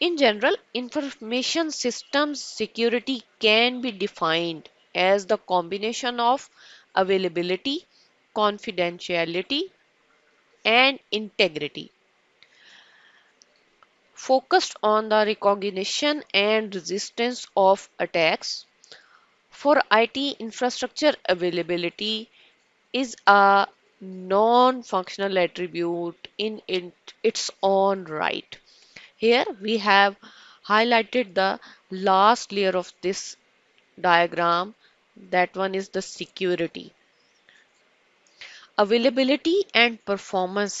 In general, information systems security can be defined as the combination of availability, confidentiality, and integrity, focused on the recognition and resistance of attacks. For IT infrastructure, availability is a non-functional attribute in its own right. Here we have highlighted the last layer of this diagram. That one is the security. Availability and performance.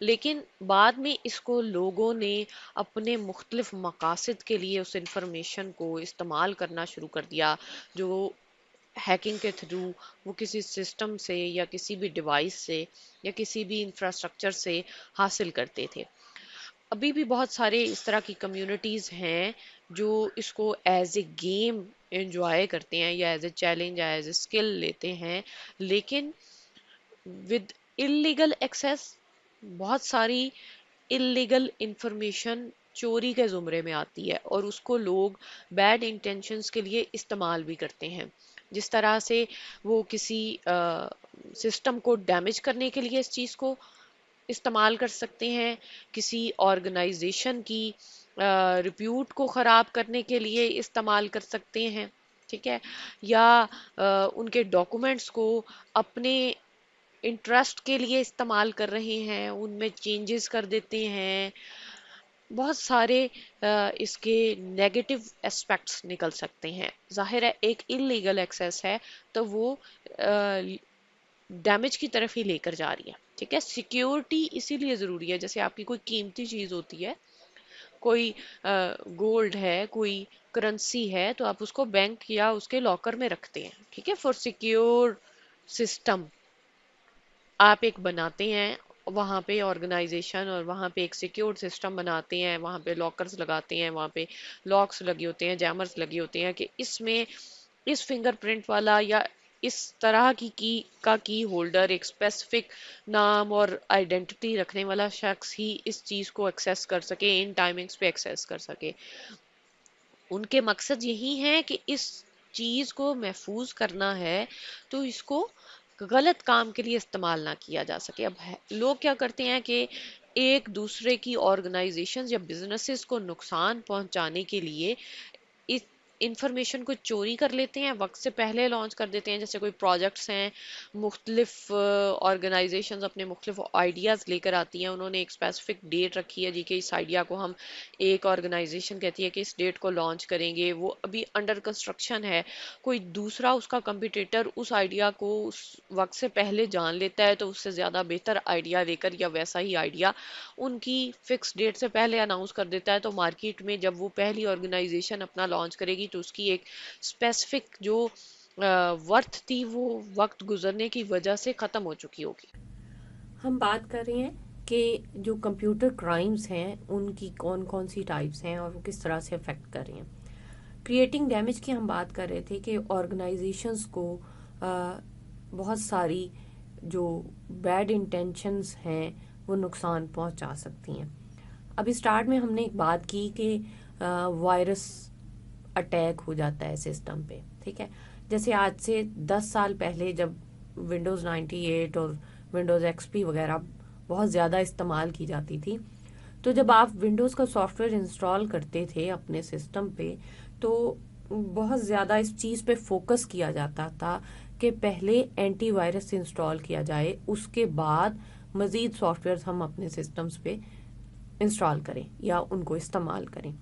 لیکن بعد میں اس کو لوگوں نے اپنے مختلف مقاصد کے لیے اس انفارمیشن کو استعمال کرنا شروع کر دیا، جو ہیکنگ کے تھرو وہ کسی سسٹم سے یا کسی بھی ڈیوائس سے یا کسی بھی انفراسٹرکچر سے حاصل کرتے تھے۔ ابھی بھی بہت سارے اس طرح کی کمیونٹیز ہیں جو اس کو ایز اے گیم انجوائے کرتے ہیں یا ایز اے چیلنج یا ایز اے اسکل لیتے ہیں، لیکن ود اللیگل ایکسیس بہت ساری اللیگل انفارمیشن چوری کے زمرے میں آتی ہے اور اس کو لوگ بیڈ انٹینشنز کے لیے استعمال بھی کرتے ہیں۔ جس طرح سے وہ کسی سسٹم کو ڈیمیج کرنے کے لیے اس چیز کو استعمال کر سکتے ہیں، کسی آرگنائزیشن کی ریپیوٹ کو خراب کرنے کے لیے استعمال کر سکتے ہیں، ٹھیک ہے، یا ان کے ڈاکومنٹس کو اپنے انٹرسٹ کے لیے استعمال کر رہے ہیں، ان میں چینجز کر دیتے ہیں۔ بہت سارے اس کے نیگیٹو اسپیکٹس نکل سکتے ہیں۔ ظاہر ہے ایک انلیگل ایکسیس ہے تو وہ ڈیمیج کی طرف ہی لے کر جا رہی ہے، ٹھیک ہے۔ سیکیورٹی اسی لیے ضروری ہے، جیسے آپ کی کوئی قیمتی چیز ہوتی ہے، کوئی گولڈ ہے، کوئی کرنسی ہے، تو آپ اس کو بینک یا اس کے لاکر میں رکھتے ہیں، ٹھیک ہے، فار سیکیور سسٹم آپ ایک بناتے ہیں، وہاں پہ آرگنائزیشن اور وہاں پہ ایک سیکیور سسٹم بناتے ہیں، وہاں پہ لاکرز لگاتے ہیں، وہاں پہ لاکس لگے ہوتے ہیں، جیمرز لگے ہوتے ہیں کہ اس میں اس فنگر پرنٹ والا یا اس طرح کی ہولڈر ایک اسپیسیفک نام اور آئیڈینٹی رکھنے والا شخص ہی اس چیز کو ایکسیس کر سکے، ان ٹائمنگز پہ ایکسیس کر سکے۔ ان کے مقصد یہی ہے کہ اس چیز کو محفوظ کرنا ہے تو اس کو غلط کام کے لیے استعمال نہ کیا جا سکے۔ اب لوگ کیا کرتے ہیں کہ ایک دوسرے کی آرگنائزیشن یا بزنسز کو نقصان پہنچانے کے لیے اس انفارمیشن کو چوری کر لیتے ہیں، وقت سے پہلے لانچ کر دیتے ہیں۔ جیسے کوئی پروجیکٹس ہیں، مختلف آرگنائزیشنز اپنے مختلف آئیڈیاز لے کر آتی ہیں، انہوں نے ایک اسپیسیفک ڈیٹ رکھی ہے جی کہ اس آئیڈیا کو ہم، ایک آرگنائزیشن کہتی ہے کہ اس ڈیٹ کو لانچ کریں گے، وہ ابھی انڈر کنسٹرکشن ہے، کوئی دوسرا اس کا کمپیٹیٹر اس آئیڈیا کو اس وقت سے پہلے جان لیتا ہے تو اس سے زیادہ بہتر آئیڈیا لے کر یا ویسا ہی آئیڈیا ان کی فکس ڈیٹ سے پہلے اناؤنس کر دیتا ہے، تو مارکیٹ میں جب وہ پہلی آرگنائزیشن اپنا لانچ کرے گی تو اس کی ایک اسپیسیفک جو ورتھ تھی وہ وقت گزرنے کی وجہ سے ختم ہو چکی ہوگی۔ ہم بات کر رہے ہیں کہ جو کمپیوٹر کرائمز ہیں ان کی کون کون سی ٹائپس ہیں اور وہ کس طرح سے افیکٹ کر رہے ہیں۔ کریٹنگ ڈیمیج کی ہم بات کر رہے تھے کہ آرگنائزیشنز کو بہت ساری جو بیڈ انٹینشنز ہیں وہ نقصان پہنچا سکتی ہیں۔ ابھی سٹارٹ میں ہم نے ایک بات کی کہ وائرس اٹیک ہو جاتا ہے سسٹم پہ، ٹھیک ہے۔ جیسے آج سے 10 سال پہلے جب ونڈوز 98 اور ونڈوز ایکس پی وغیرہ بہت زیادہ استعمال کی جاتی تھی، تو جب آپ ونڈوز کا سافٹ ویئر انسٹال کرتے تھے اپنے سسٹم پہ تو بہت زیادہ اس چیز پہ فوکس کیا جاتا تھا کہ پہلے اینٹی وائرس انسٹال کیا جائے، اس کے بعد مزید سافٹ ویئر ہم اپنے سسٹمز پہ انسٹال کریں یا ان کو استعمال کریں۔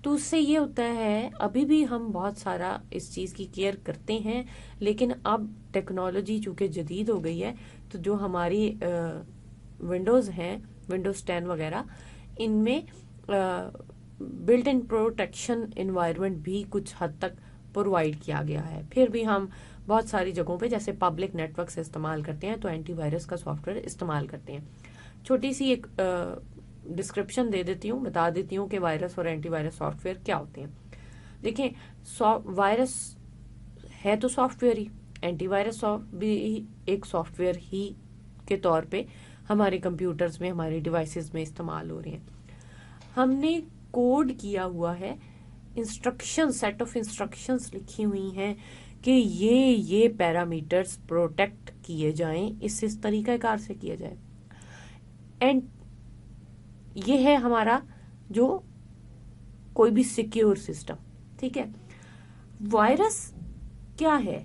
تو اس سے یہ ہوتا ہے، ابھی بھی ہم بہت سارا اس چیز کی کیئر کرتے ہیں، لیکن اب ٹیکنالوجی چونکہ جدید ہو گئی ہے تو جو ہماری ونڈوز ہیں، ونڈوز 10 وغیرہ، ان میں بلٹ ان پروٹیکشن انوائرمنٹ بھی کچھ حد تک پرووائڈ کیا گیا ہے۔ پھر بھی ہم بہت ساری جگہوں پہ جیسے پبلک نیٹ ورکس استعمال کرتے ہیں تو اینٹی وائرس کا سافٹ ویئر استعمال کرتے ہیں۔ چھوٹی سی ایک ڈسکرپشن دے دیتی ہوں، بتا دیتی ہوں کہ وائرس اور اینٹی وائرس سافٹ ویئر کیا ہوتے ہیں۔ دیکھیں، وائرس ہے تو سافٹ ویئر ہی، اینٹی وائرس بھی ایک سافٹ ویئر ہی کے طور پہ ہمارے کمپیوٹرز میں، ہمارے ڈیوائسز میں استعمال ہو رہے ہیں۔ ہم نے کوڈ کیا ہوا ہے، انسٹرکشن، سیٹ آف انسٹرکشنز لکھی ہوئی ہیں کہ یہ پیرامیٹرز پروٹیکٹ کیے جائیں، اس طریقہ کار سے کیا جائے۔ اینڈ یہ ہے ہمارا جو کوئی بھی سیکیور سسٹم، ٹھیک ہے۔ وائرس کیا ہے؟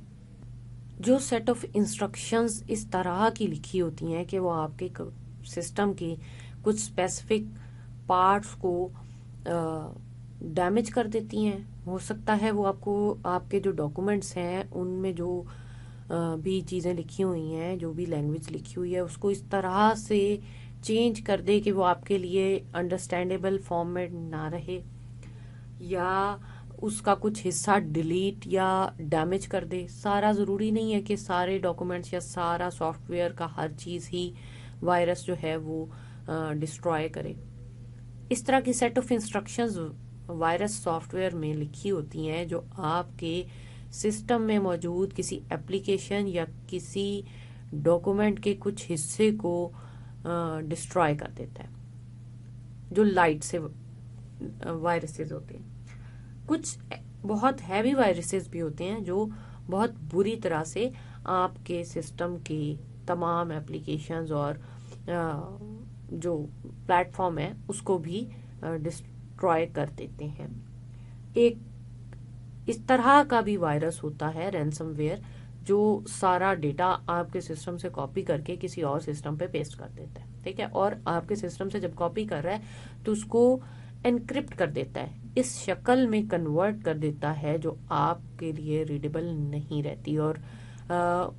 جو سیٹ آف انسٹرکشنز اس طرح کی لکھی ہوتی ہیں کہ وہ آپ کے سسٹم کے کچھ اسپیسیفک پارٹس کو ڈیمیج کر دیتی ہیں۔ ہو سکتا ہے وہ آپ کے جو ڈاکومنٹس ہیں ان میں جو بھی چیزیں لکھی ہوئی ہیں، جو بھی لینگویج لکھی ہوئی ہے، اس کو اس طرح سے چینج کر دے کہ وہ آپ کے لیے انڈرسٹینڈیبل فارم میں نہ رہے، یا اس کا کچھ حصہ ڈیلیٹ یا ڈیمیج کر دے. سارا ضروری نہیں ہے کہ سارے ڈاکومنٹس یا سارا سافٹ ویئر کا ہر چیز ہی وائرس جو ہے وہ ڈسٹروائے کرے. اس طرح کی set of instructions virus software میں لکھی ہوتی ہیں جو آپ کے سسٹم میں موجود کسی اپلیکیشن یا کسی ڈاکومنٹ کے کچھ حصے کو ڈسٹروائے کر دیتا ہے، جو لائٹ سے وائرسز ہوتے ہیں. کچھ بہت ہیوی وائرسز بھی ہوتے ہیں جو بہت بری طرح سے آپ کے سسٹم کی تمام اپلیکیشنز اور جو پلیٹ فارم ہے اس کو بھی ڈسٹروائے کر دیتے ہیں. ایک اس طرح کا بھی وائرس ہوتا ہے رینسم ویئر، جو سارا ڈیٹا آپ کے سسٹم سے کاپی کر کے کسی اور سسٹم پہ پیسٹ کر دیتا ہے. ٹھیک ہے، اور آپ کے سسٹم سے جب کاپی کر رہا ہے تو اس کو انکرپٹ کر دیتا ہے، اس شکل میں کنورٹ کر دیتا ہے جو آپ کے لیے ریڈیبل نہیں رہتی. اور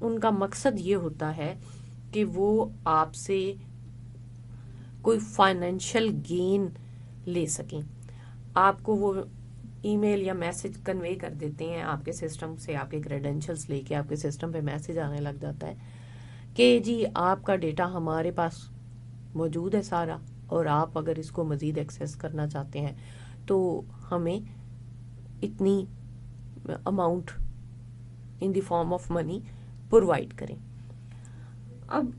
ان کا مقصد یہ ہوتا ہے کہ وہ آپ سے کوئی فائنینشیل گین لے سکیں. آپ کو وہ ای میل یا میسج کنوے کر دیتے ہیں آپ کے سسٹم سے، آپ کے کریڈینشلز لے کے آپ کے سسٹم پہ میسج آنے لگ جاتا ہے کہ جی آپ کا ڈیٹا ہمارے پاس موجود ہے سارا، اور آپ اگر اس کو مزید ایکسیس کرنا چاہتے ہیں تو ہمیں اتنی amount in the form of money provide کریں. اب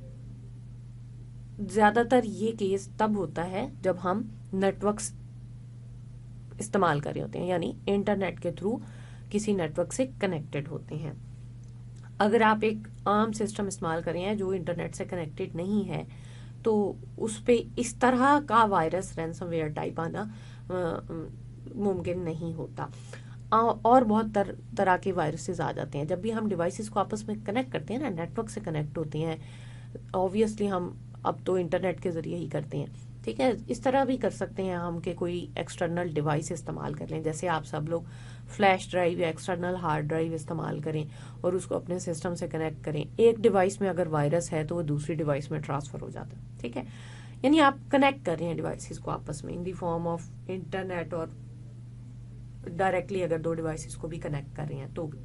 زیادہ تر یہ کیس تب ہوتا ہے جب ہم نیٹ ورکس استعمال کر رہے ہوتے ہیں، یعنی انٹرنیٹ کے تھرو کسی نیٹ ورک سے کنیکٹڈ ہوتے ہیں. اگر آپ ایک عام سسٹم استعمال کر رہے ہیں جو انٹرنیٹ سے کنیکٹڈ نہیں ہے تو اس پہ اس طرح کا وائرس رینسم ویئر ٹائپ آنا ممکن نہیں ہوتا. اور بہت طرح کے وائرسز آ جاتے ہیں جب بھی ہم ڈیوائسز کو آپس میں کنیکٹ کرتے ہیں نا، نیٹ ورک سے کنیکٹ ہوتے ہیں. آبویسلی ہم اب تو انٹرنیٹ کے ذریعے ہی کرتے ہیں. ٹھیک ہے، اس طرح بھی کر سکتے ہیں ہم کہ کوئی ایکسٹرنل ڈیوائس استعمال کر لیں، جیسے آپ سب لوگ فلیش ڈرائیو یا ایکسٹرنل ہارڈ ڈرائیو استعمال کریں اور اس کو اپنے سسٹم سے کنیکٹ کریں. ایک ڈیوائس میں اگر وائرس ہے تو وہ دوسری ڈیوائس میں ٹرانسفر ہو جاتا ہے. ٹھیک ہے، یعنی آپ کنیکٹ کر رہے ہیں ڈیوائسز کو آپس میں ان دی فارم آف انٹرنیٹ، اور ڈائریکٹلی اگر دو ڈیوائسز کو بھی کنیکٹ کر رہے ہیں تو بھی.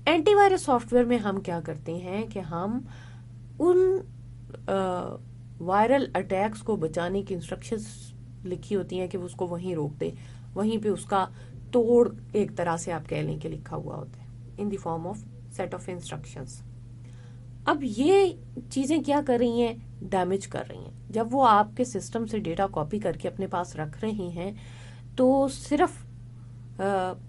اینٹی وائرس سافٹ ویئر میں ہم کیا کرتے ہیں کہ ہم ان وائرل اٹیکس کو بچانے کی انسٹرکشنز لکھی ہوتی ہیں کہ وہ اس کو وہیں روک دے، وہیں پہ اس کا توڑ ایک طرح سے آپ کہہ لیں کہ لکھا ہوا ہوتا ہے in the form of set of instructions. اب یہ چیزیں کیا کر رہی ہیں؟ ڈیمیج کر رہی ہیں. جب وہ آپ کے سسٹم سے ڈیٹا کاپی کر کے اپنے پاس رکھ رہے ہیں تو صرف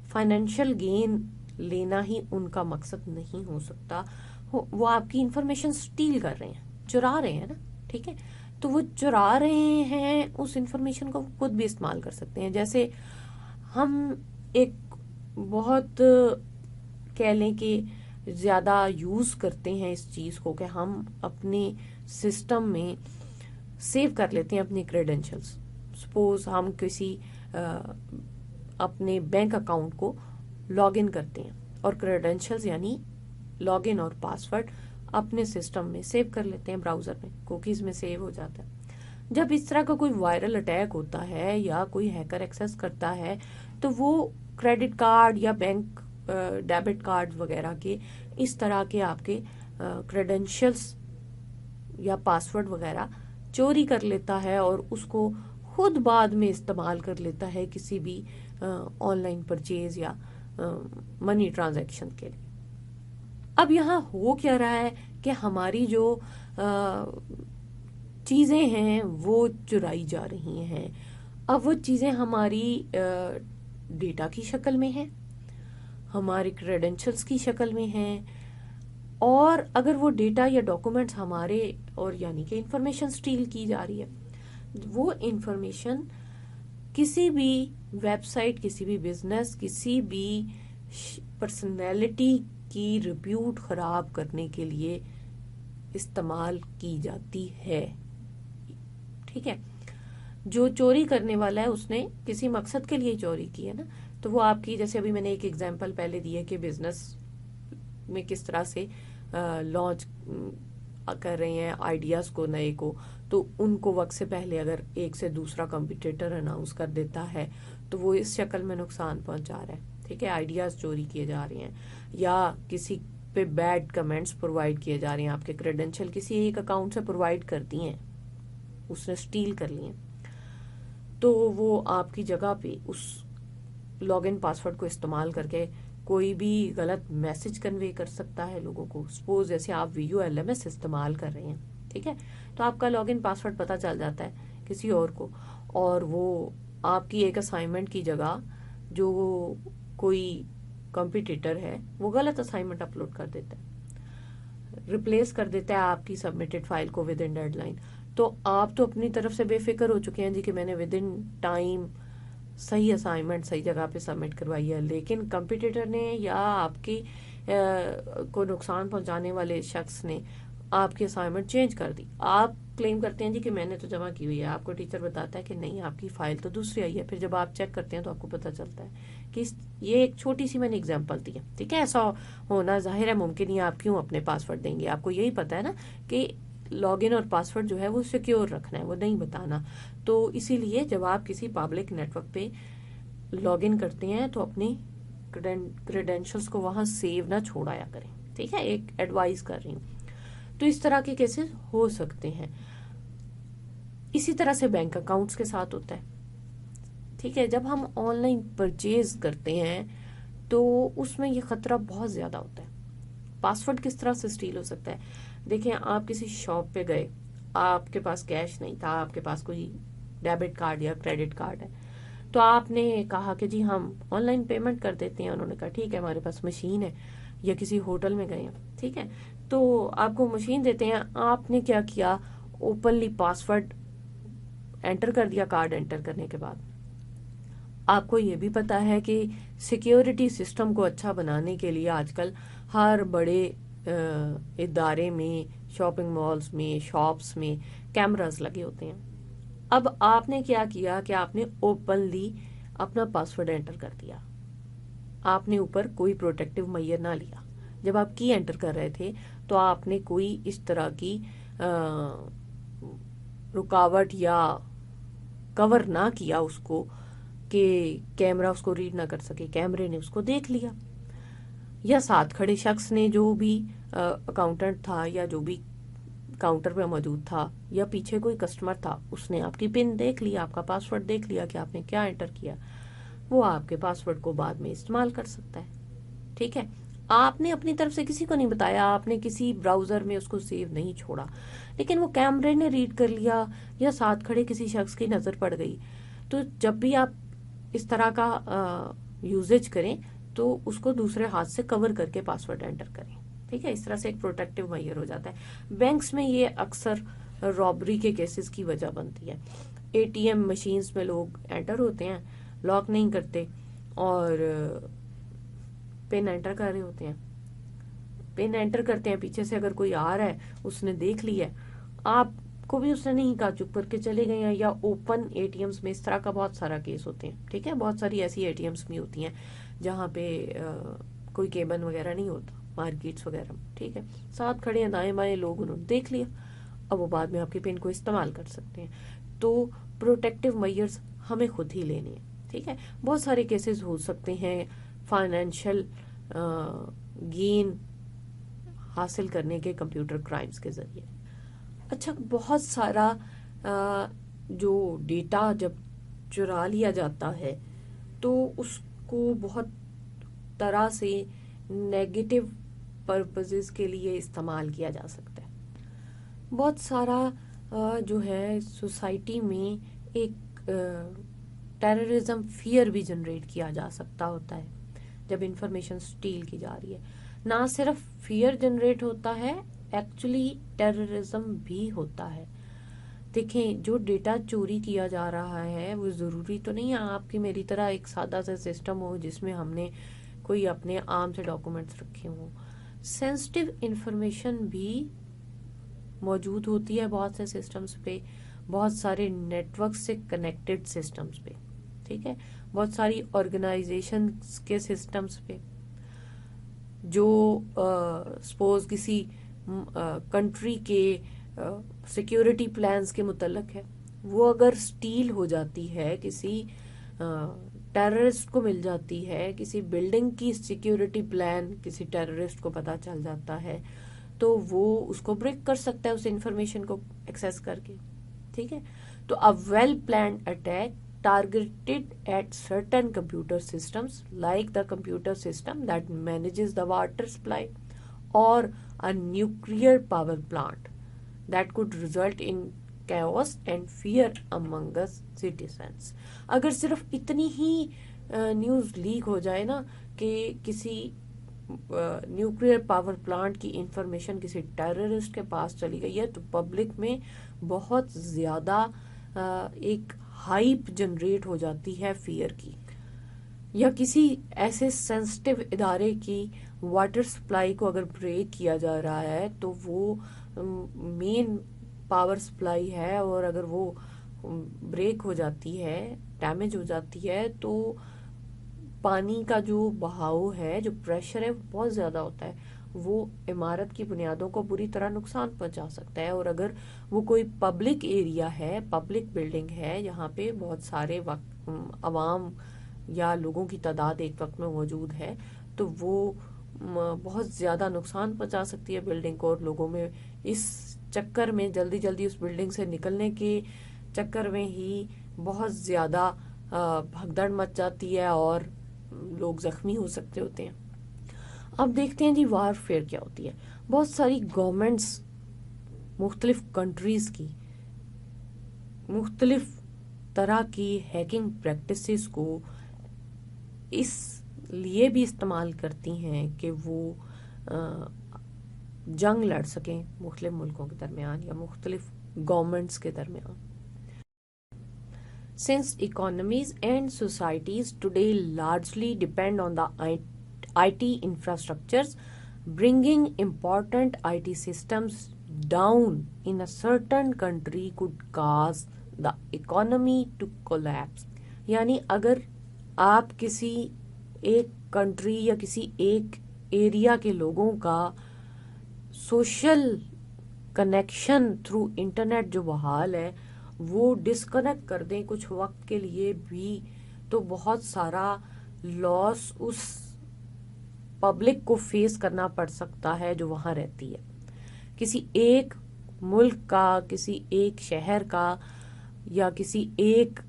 فائنینشیل گین لینا ہی ان کا مقصد نہیں ہو سکتا. وہ آپ کی انفارمیشن سٹیل کر رہے ہیں، چرا رہے ہیں نا. ٹھیک ہے، تو وہ چرا رہے ہیں اس انفارمیشن کو خود بھی استعمال کر سکتے ہیں. جیسے ہم ایک بہت کہہ لیں کہ زیادہ یوز کرتے ہیں اس چیز کو کہ ہم اپنے سسٹم میں سیو کر لیتے ہیں اپنے کریڈینشلز. سپوز ہم کسی اپنے بینک اکاؤنٹ کو لاگ ان کرتے ہیں اور کریڈینشلز یعنی لاگ ان اور پاسورڈ اپنے سسٹم میں سیو کر لیتے ہیں، براؤزر میں کوکیز میں سیو ہو جاتا ہے. جب اس طرح کا کوئی وائرل اٹیک ہوتا ہے یا کوئی ہیکر ایکسس کرتا ہے تو وہ کریڈٹ کارڈ یا بینک ڈیبٹ کارڈ وغیرہ کے اس طرح کے آپ کے کریڈینشلز یا پاسورڈ وغیرہ چوری کر لیتا ہے اور اس کو خود بعد میں استعمال کر لیتا ہے کسی بھی آن لائن پرچیز یا منی ٹرانزیکشن کے لیے. اب یہاں ہو کیا رہا ہے کہ ہماری جو چیزیں ہیں وہ چرائی جا رہی ہیں. اب وہ چیزیں ہماری ڈیٹا کی شکل میں ہیں، ہمارے کریڈینشلز کی شکل میں ہیں، اور اگر وہ ڈیٹا یا ڈاکومنٹس ہمارے اور یعنی کہ انفارمیشن سٹیل کی جا رہی ہے، وہ انفارمیشن کسی بھی ویب سائٹ، کسی بھی بزنس، کسی بھی پرسنالٹی کی ریپیوٹ خراب کرنے کے لیے استعمال کی جاتی ہے. ٹھیک ہے، جو چوری کرنے والا ہے اس نے کسی مقصد کے لیے چوری کی ہے نا. تو وہ آپ کی، جیسے ابھی میں نے ایک ایگزامپل پہلے دی ہے کہ بزنس میں کس طرح سے لانچ کر رہے ہیں آئیڈیاز کو نئے کو، تو ان کو وقت سے پہلے اگر ایک سے دوسرا کمپیٹیٹر اناؤنس کر دیتا ہے تو وہ اس شکل میں نقصان پہنچا رہا ہے. ٹھیک ہے, آئیڈیاز چوری کیے جا رہے ہیں یا کسی پہ بیڈ کمنٹس پرووائڈ کیے جا رہے ہیں, آپ کے کریڈینشیل کسی ایک اکاؤنٹ سے پرووائڈ کر دی ہیں, اس نے سٹیل کر لی ہیں, تو وہ آپ کی جگہ پہ اس لاگ ان پاسورڈ کو استعمال کر کے کوئی بھی غلط میسج کنوے کر سکتا ہے لوگوں کو. سپوز جیسے آپ VULMS استعمال کر رہے ہیں, ٹھیک ہے, تو آپ کا لاگ ان پاسورڈ پتہ چل جاتا ہے کسی اور کو, اور وہ آپ کی ایک اسائنمنٹ کی جگہ جو کوئی کمپیٹیٹر ہے وہ غلط اسائنمنٹ اپلوڈ کر دیتا ہے, ریپلیس کر دیتا ہے آپ کی سبمٹڈ فائل کو ود ان ڈیڈ لائن. تو آپ تو اپنی طرف سے بے فکر ہو چکے ہیں جی کہ میں نے ود ان ٹائم صحیح اسائنمنٹ صحیح جگہ پہ سبمٹ کروائی ہے, لیکن کمپیٹیٹر نے یا آپ کی کو نقصان پہنچانے والے شخص نے آپ کی اسائنمنٹ چینج کر دی. آپ کلیم کرتے ہیں جی کہ میں نے تو جمع کی ہوئی ہے, آپ کو ٹیچر بتاتا ہے کہ نہیں آپ کی فائل تو دوسری آئی ہے. پھر جب آپ چیک کرتے ہیں تو آپ کو پتہ چلتا ہے کہ یہ ایک چھوٹی سی میں نے اگزامپل دی ہے. ٹھیک ہے, ایسا ہونا ظاہر ہے ممکن ہی, آپ کیوں اپنے پاسورڈ دیں گے, آپ کو یہی پتا ہے نا کہ لاگ ان اور پاسورڈ جو ہے وہ سیکیور رکھنا ہے, وہ نہیں بتانا. تو اسی لیے جب آپ کسی پبلک نیٹ ورک پہ لاگ ان کرتے ہیں تو اپنی کریڈینشلز کو وہاں سیو نہ چھوڑایا کریں. ٹھیک ہے, ایک ایڈوائز کر رہی ہوں. تو اس طرح کے کیسز ہو سکتے ہیں. اسی طرح سے بینک اکاؤنٹس کے ساتھ ہوتا ہے. ٹھیک ہے, جب ہم آن لائن پرچیز کرتے ہیں تو اس میں یہ خطرہ بہت زیادہ ہوتا ہے. پاسورڈ کس طرح سے سٹیل ہو سکتا ہے؟ دیکھیں, آپ کسی شاپ پہ گئے, آپ کے پاس کیش نہیں تھا, آپ کے پاس کوئی ڈیبٹ کارڈ یا کریڈٹ کارڈ ہے, تو آپ نے کہا کہ جی ہم آن لائن پیمنٹ کر دیتے ہیں. انہوں نے کہا ٹھیک ہے, ہمارے پاس مشین ہے, یا کسی ہوٹل میں گئے ہیں, ٹھیک ہے, تو آپ کو مشین دیتے ہیں. آپ نے کیا کیا, اوپنلی پاسورڈ انٹر کر دیا. کارڈ انٹر کرنے کے بعد آپ کو یہ بھی پتا ہے کہ سیکیورٹی سسٹم کو اچھا بنانے کے لیے آج کل ہر بڑے ادارے میں, شاپنگ مالز میں, شاپس میں کیمراز لگے ہوتے ہیں. اب آپ نے کیا کیا کہ آپ نے اوپنلی اپنا پاسورڈ انٹر کر دیا. آپ نے اوپر کوئی پروٹیکٹیو میئر نہ لیا. جب آپ کی انٹر کر رہے تھے تو آپ نے کوئی اس طرح کی رکاوٹ یا کور نہ کیا اس کو کہ کیمرہ اس کو ریڈ نہ کر سکے, کیمرے نے اس کو دیکھ لیا, یا ساتھ کھڑے شخص نے, جو بھی اکاؤنٹنٹ تھا یا جو بھی کاؤنٹر پہ موجود تھا, یا پیچھے کوئی کسٹمر تھا, اس نے آپ کی پن دیکھ لیا, آپ کا پاسورڈ دیکھ لیا کہ آپ نے کیا انٹر کیا. وہ آپ کے پاسورڈ کو بعد میں استعمال کر سکتا ہے. ٹھیک ہے, آپ نے اپنی طرف سے کسی کو نہیں بتایا, آپ نے کسی براؤزر میں اس کو سیو نہیں چھوڑا, لیکن وہ کیمرے نے ریڈ کر لیا یا ساتھ کھڑے کسی شخص کی نظر پڑ گئی. تو جب بھی آپ اس طرح کا یوزیج کریں تو اس کو دوسرے ہاتھ سے کور کر کے پاسورڈ انٹر کریں. ٹھیک ہے, اس طرح سے ایک پروٹیکٹیو میئر ہو جاتا ہے. بینکس میں یہ اکثر رابری کے کیسز کی وجہ بنتی ہے. ATM مشینز میں لوگ انٹر ہوتے ہیں, لاک نہیں کرتے اور پن انٹر کر رہے ہوتے ہیں. پن انٹر کرتے ہیں, پیچھے سے اگر کوئی آ رہا ہے, اس نے دیکھ لیا ہے, آپ کو بھی اس نے نہیں کہا, چپ کر کے چلے گئے ہیں. یا اوپن ATMs میں اس طرح کا بہت سارا کیس ہوتے ہیں. ٹھیک ہے, بہت ساری ایسی ATMs بھی ہوتی ہیں جہاں پہ کوئی کیبن وغیرہ نہیں ہوتا, مارکیٹس وغیرہ میں. ٹھیک ہے, ساتھ کھڑے ہیں دائیں بائیں لوگ, انہوں نے دیکھ لیا, اب وہ بعد میں آپ کے پن کو استعمال کر سکتے ہیں. تو پروٹیکٹیو میئرز ہمیں خود ہی لینے ہیں. ٹھیک ہے, بہت سارے کیسز ہو سکتے ہیں فائنینشیل گین حاصل کرنے کے کمپیوٹر کرائمز کے ذریعے. اچھا, بہت سارا جو ڈیٹا جب چرا لیا جاتا ہے تو اس کو بہت طرح سے نیگیٹو پرپزز کے لیے استعمال کیا جا سکتا ہے. بہت سارا جو ہے سوسائٹی میں ایک ٹیررزم فیئر بھی جنریٹ کیا جا سکتا ہوتا ہے جب انفارمیشن سٹیل کی جا رہی ہے. نہ صرف فیئر جنریٹ ہوتا ہے, ایکچولی ٹیررزم بھی ہوتا ہے. دیکھیں, جو ڈیٹا چوری کیا جا رہا ہے وہ ضروری تو نہیں ہے آپ کی میری طرح ایک سادہ سا سسٹم ہو جس میں ہم نے کوئی اپنے عام سے ڈاکومنٹس رکھے ہوں. سینسٹیو انفارمیشن بھی موجود ہوتی ہے بہت سے سسٹمز پہ, بہت سارے نیٹ ورک سے کنیکٹڈ سسٹمز پہ. ٹھیک ہے, بہت ساری آرگنائزیشنز کے سسٹمز پہ, جو سپوز کسی کنٹری کے سیکیورٹی پلانز کے متعلق ہے. وہ اگر اسٹیل ہو جاتی ہے، کسی ٹیررسٹ کو مل جاتی ہے، کسی بلڈنگ کی سیکیورٹی پلان کسی ٹیررسٹ کو پتہ چل جاتا ہے، تو وہ اس کو بریک کر سکتا ہے اس انفارمیشن کو ایکسیس کر کے. ٹھیک ہے. تو a well planned attack targeted at certain computer systems like the computer system that manages the water supply or a nuclear power plant that could result in chaos and fear among the citizens. اگر صرف اتنی ہی news leak ہو جائے نا کہ کسی nuclear power plant کی information کسی terrorist کے پاس چلی گئی ہے، تو پبلک میں بہت زیادہ ایک ہائپ جنریٹ ہو جاتی ہے فیئر کی. یا کسی ایسے سینسٹیو ادارے کی واٹر سپلائی کو اگر بریک کیا جا رہا ہے، تو وہ مین پاور سپلائی ہے، اور اگر وہ بریک ہو جاتی ہے، ڈیمیج ہو جاتی ہے، تو پانی کا جو بہاؤ ہے، جو پریشر ہے، بہت زیادہ ہوتا ہے. وہ عمارت کی بنیادوں کو بری طرح نقصان پہنچا سکتا ہے. اور اگر وہ کوئی پبلک ایریا ہے، پبلک بلڈنگ ہے، یہاں پہ بہت سارے عوام یا لوگوں کی تعداد ایک وقت میں موجود ہے، تو وہ بہت زیادہ نقصان پہنچا سکتی ہے بلڈنگ کو. اور لوگوں میں اس چکر میں جلدی جلدی اس بلڈنگ سے نکلنے کے چکر میں ہی بہت زیادہ بھگدڑ مچ جاتی ہے اور لوگ زخمی ہو سکتے ہوتے ہیں. اب دیکھتے ہیں جی وار فیئر کیا ہوتی ہے. بہت ساری گورنمنٹس مختلف کنٹریز کی مختلف طرح کی ہیکنگ پریکٹسز کو اس لیے بھی استعمال کرتی ہیں کہ وہ جنگ لڑ سکیں مختلف ملکوں کے درمیان یا مختلف گورنمنٹس کے درمیان. Since economies and societies today largely depend on the IT infrastructures, bringing important IT systems down in a certain country could cause the economy to collapse. یعنی اگر آپ کسی ایک کنٹری یا کسی ایک ایریا کے لوگوں کا سوشل کنیکشن تھرو انٹرنیٹ جو بحال ہے وہ ڈسکنیکٹ کر دیں کچھ وقت کے لیے بھی، تو بہت سارا لاس اس پبلک کو فیس کرنا پڑ سکتا ہے جو وہاں رہتی ہے. کسی ایک ملک کا، کسی ایک شہر کا یا کسی ایک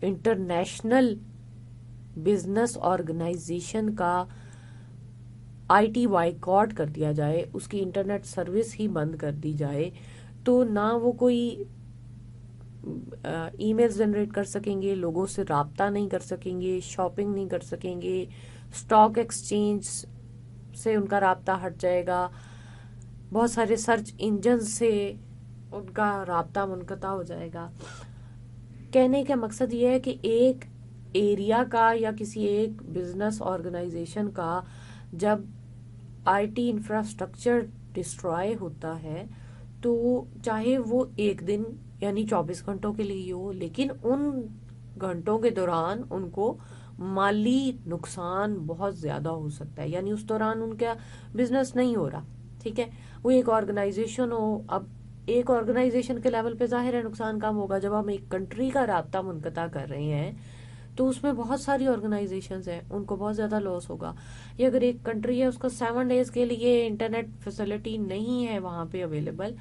انٹرنیشنل بزنس آرگنائزیشن کا آئی ٹی بائیکاٹ کر دیا جائے، اس کی انٹرنیٹ سروس ہی بند کر دی جائے، تو نہ وہ کوئی ای میل جنریٹ کر سکیں گے، لوگوں سے رابطہ نہیں کر سکیں گے، شاپنگ نہیں کر سکیں گے، اسٹاک ایکسچینج سے ان کا رابطہ ہٹ جائے گا، بہت سارے سرچ انجن سے ان کا رابطہ منقطع ہو جائے گا. کہنے کا مقصد یہ ہے کہ ایک ایریا کا یا کسی ایک بزنس آرگنائزیشن کا جب آئی ٹی انفراسٹرکچر ڈسٹرائے ہوتا ہے، تو چاہے وہ ایک دن یعنی 24 گھنٹوں کے لیے ہو، لیکن ان گھنٹوں کے دوران ان کو مالی نقصان بہت زیادہ ہو سکتا ہے. یعنی اس دوران ان کا بزنس نہیں ہو رہا. ٹھیک ہے. وہ ایک آرگنائزیشن ہو، اب ایک آرگنائزیشن کے لیول پہ ظاہر ہے نقصان کم ہوگا. جب ہم ایک کنٹری کا رابطہ منقطع کر رہے ہیں تو اس میں بہت ساری آرگنائزیشنز ہیں، ان کو بہت زیادہ لاس ہوگا. یا اگر ایک کنٹری ہے، اس کا 7 days کے لیے انٹرنیٹ فیسلٹی نہیں ہے وہاں پہ اویلیبل،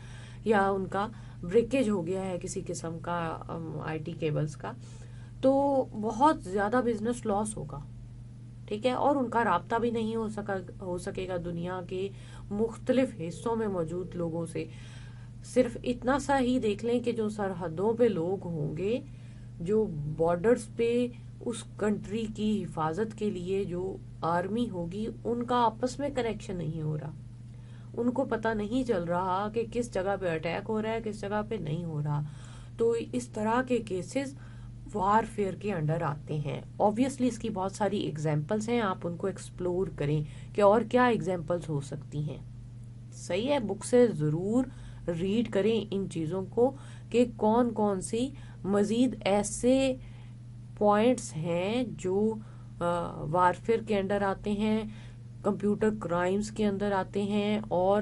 یا ان کا بریکیج ہو گیا ہے کسی قسم کا آئی ٹی کیبلز کا، تو بہت زیادہ بزنس لاس ہوگا. ٹھیک ہے. اور ان کا رابطہ بھی نہیں ہو سکے گا دنیا کے مختلف حصوں میں موجود لوگوں سے. صرف اتنا سا ہی دیکھ لیں کہ جو سرحدوں پہ لوگ ہوں گے، جو بارڈرز پہ اس کنٹری کی حفاظت کے لیے جو آرمی ہوگی، ان کا آپس میں کنیکشن نہیں ہو رہا. ان کو پتہ نہیں چل رہا کہ کس جگہ پہ اٹیک ہو رہا ہے، کس جگہ پہ نہیں ہو رہا. تو اس طرح کے کیسز وار فیئر کے انڈر آتے ہیں. آبویسلی اس کی بہت ساری ایگزامپلس ہیں، آپ ان کو ایکسپلور کریں کہ اور کیا ایگزامپلس ہو سکتی ہیں. صحیح ہے. بک سے ضرور ریڈ کریں ان چیزوں کو کہ کون کون سی مزید ایسے پوائنٹس ہیں جو وار فیئر کے انڈر آتے ہیں، کمپیوٹر کرائمز کے اندر آتے ہیں، اور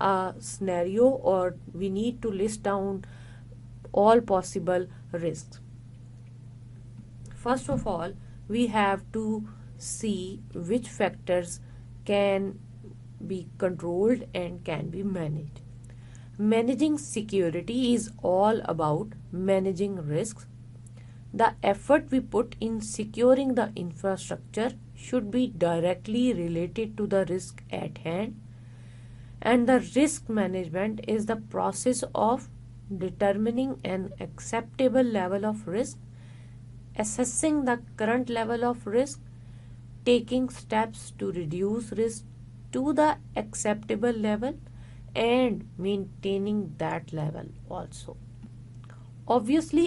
a scenario, or we need to list down all possible risks. First of all, we have to see which factors can be controlled and can be managed. Managing security is all about managing risks. The effort we put in securing the infrastructure should be directly related to the risk at hand. And the risk management is the process of determining an acceptable level of risk, assessing the current level of risk, taking steps to reduce risk to the acceptable level, and maintaining that level also. Obviously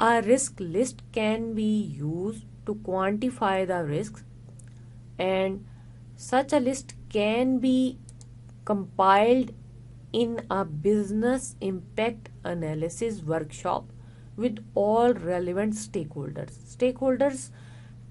A risk list can be used to quantify the risks, and such a list can be compiled in a business impact analysis workshop with all relevant stakeholders. Stakeholders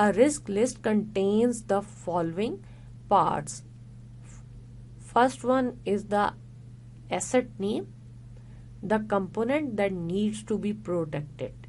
A risk list contains the following parts. First one is the asset name, the component that needs to be protected.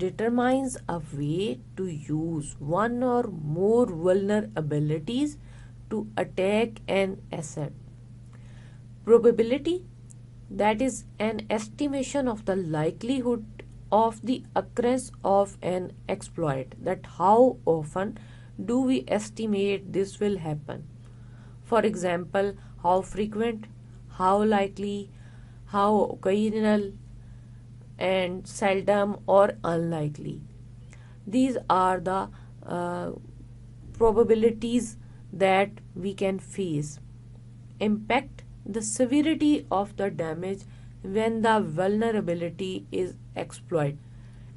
determines a way to use one or more vulnerabilities to attack an asset. Probability, that is an estimation of the likelihood of the occurrence of an exploit, that how often do we estimate this will happen. For example, how frequent, how likely, how occasional, and seldom or unlikely. These are the probabilities that we can face. Impact, the severity of the damage when the vulnerability is exploited.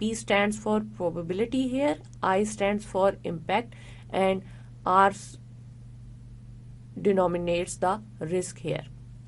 P stands for probability here, I stands for impact, and R denominates the risk here.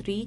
3,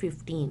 15।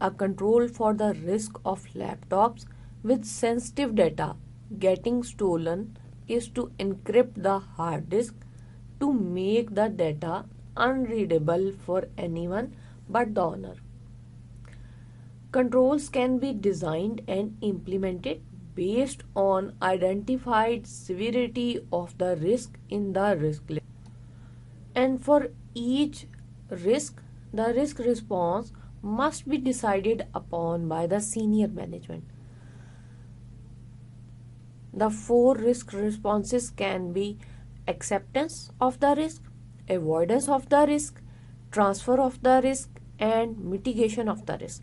a control for the risk of laptops with sensitive data getting stolen is to encrypt the hard disk to make the data unreadable for anyone but the owner. Controls can be designed and implemented based on identified severity of the risk in the risk list. And for each risk, the risk response must be decided upon by the senior management. The 4 risk responses can be acceptance of the risk, avoidance of the risk, transfer of the risk, and mitigation of the risk.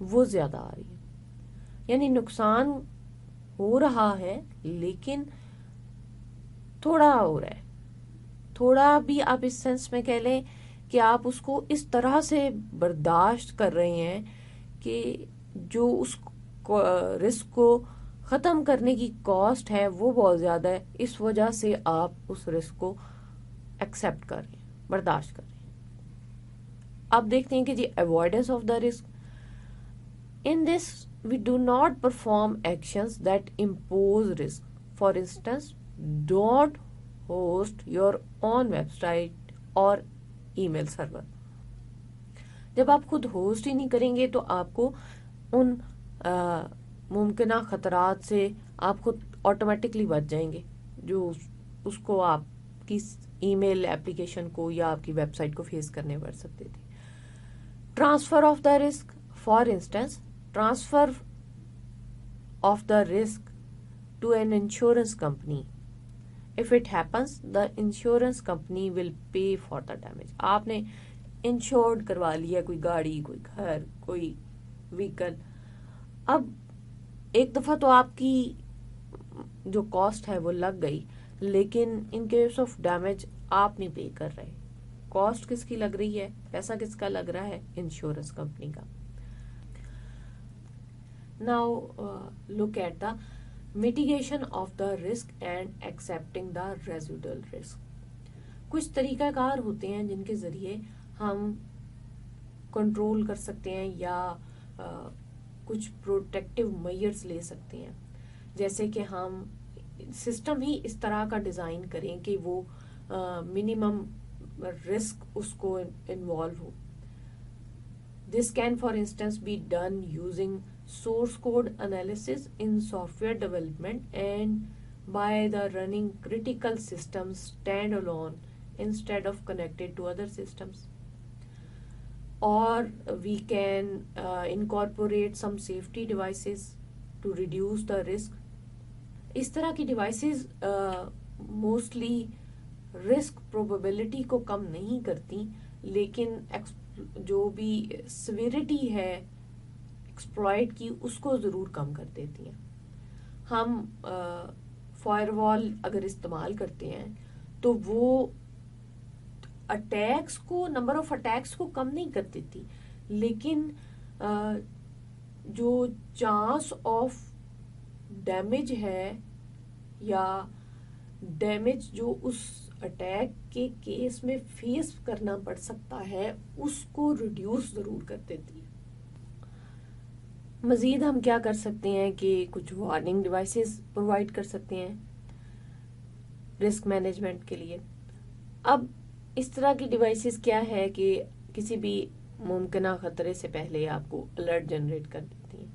وہ زیادہ آ رہی ہے. یعنی نقصان ہو رہا ہے لیکن تھوڑا ہو رہا ہے. تھوڑا بھی آپ اس سینس میں کہہ لیں کہ آپ اس کو اس طرح سے برداشت کر رہے ہیں کہ جو اس رسک کو ختم کرنے کی کاسٹ ہے وہ بہت زیادہ ہے, اس وجہ سے آپ اس رسک کو ایکسپٹ کر رہے ہیں, برداشت کر رہے ہیں. اب دیکھتے ہیں کہ جی avoidance of the risk. In this we do not perform actions that impose risk. For instance, don't host your own web site or ای میل سرور. جب آپ خود ہوسٹ ہی نہیں کریں گے تو آپ کو ان ممکنہ خطرات سے آپ خود آٹومیٹکلی بچ جائیں گے جو اس کو آپ کی ای میل ایپلیکیشن کو یا آپ کی ویب سائٹ کو فیس کرنے پڑ سکتے تھے. Transfer of the risk. For instance, transfer of the risk to an insurance company. If it happens, the insurance company will pay for the damage. آپ نے انشورڈ کروا لیا کوئی گاڑی, کوئی گھر, کوئی وہیکل. اب ایک دفعہ تو آپ کی جو کاسٹ ہے وہ لگ گئی, لیکن ان کیس آف ڈیمیج آپ نہیں پے کر رہے. کاسٹ کس کی لگ رہی ہے, پیسہ کس کا لگ رہا ہے, انشورنس کمپنی کا. Now look at the mitigation of the risk and accepting the residual risk. کچھ طریقہ کار ہوتے ہیں جن کے ذریعے ہم کنٹرول کر سکتے ہیں یا کچھ پروٹیکٹیو میئرز لے سکتے ہیں. جیسے کہ ہم سسٹم ہی اس طرح کا ڈیزائن کریں کہ وہ منیمم رسک اس کو involve who. This can for instance be done using source code analysis in software development and by the running critical systems standalone instead of connected to other systems. Or we can incorporate some safety devices to reduce the risk. اس طرح کی devices mostly risk probability کو کم نہیں کرتی, لیکن جو بھی سیویریٹی ہے exploit کی اس کو ضرور کم کر دیتی ہیں. ہم فائر وال اگر استعمال کرتے ہیں تو وہ اٹیکس کو, نمبر آف اٹیکس کو کم نہیں کر دیتی, لیکن جو چانس آف ڈیمیج ہے یا ڈیمیج جو اس اٹیک کے کیس میں فیس کرنا پڑ سکتا ہے اس کو ریڈیوس ضرور کر دیتی ہے. مزید ہم کیا کر سکتے ہیں کہ کچھ وارننگ ڈیوائسز پرووائڈ کر سکتے ہیں رسک مینجمنٹ کے لیے. اب اس طرح کی ڈیوائسز کیا ہے کہ کسی بھی ممکنہ خطرے سے پہلے آپ کو الرٹ جنریٹ کر دیتی ہیں.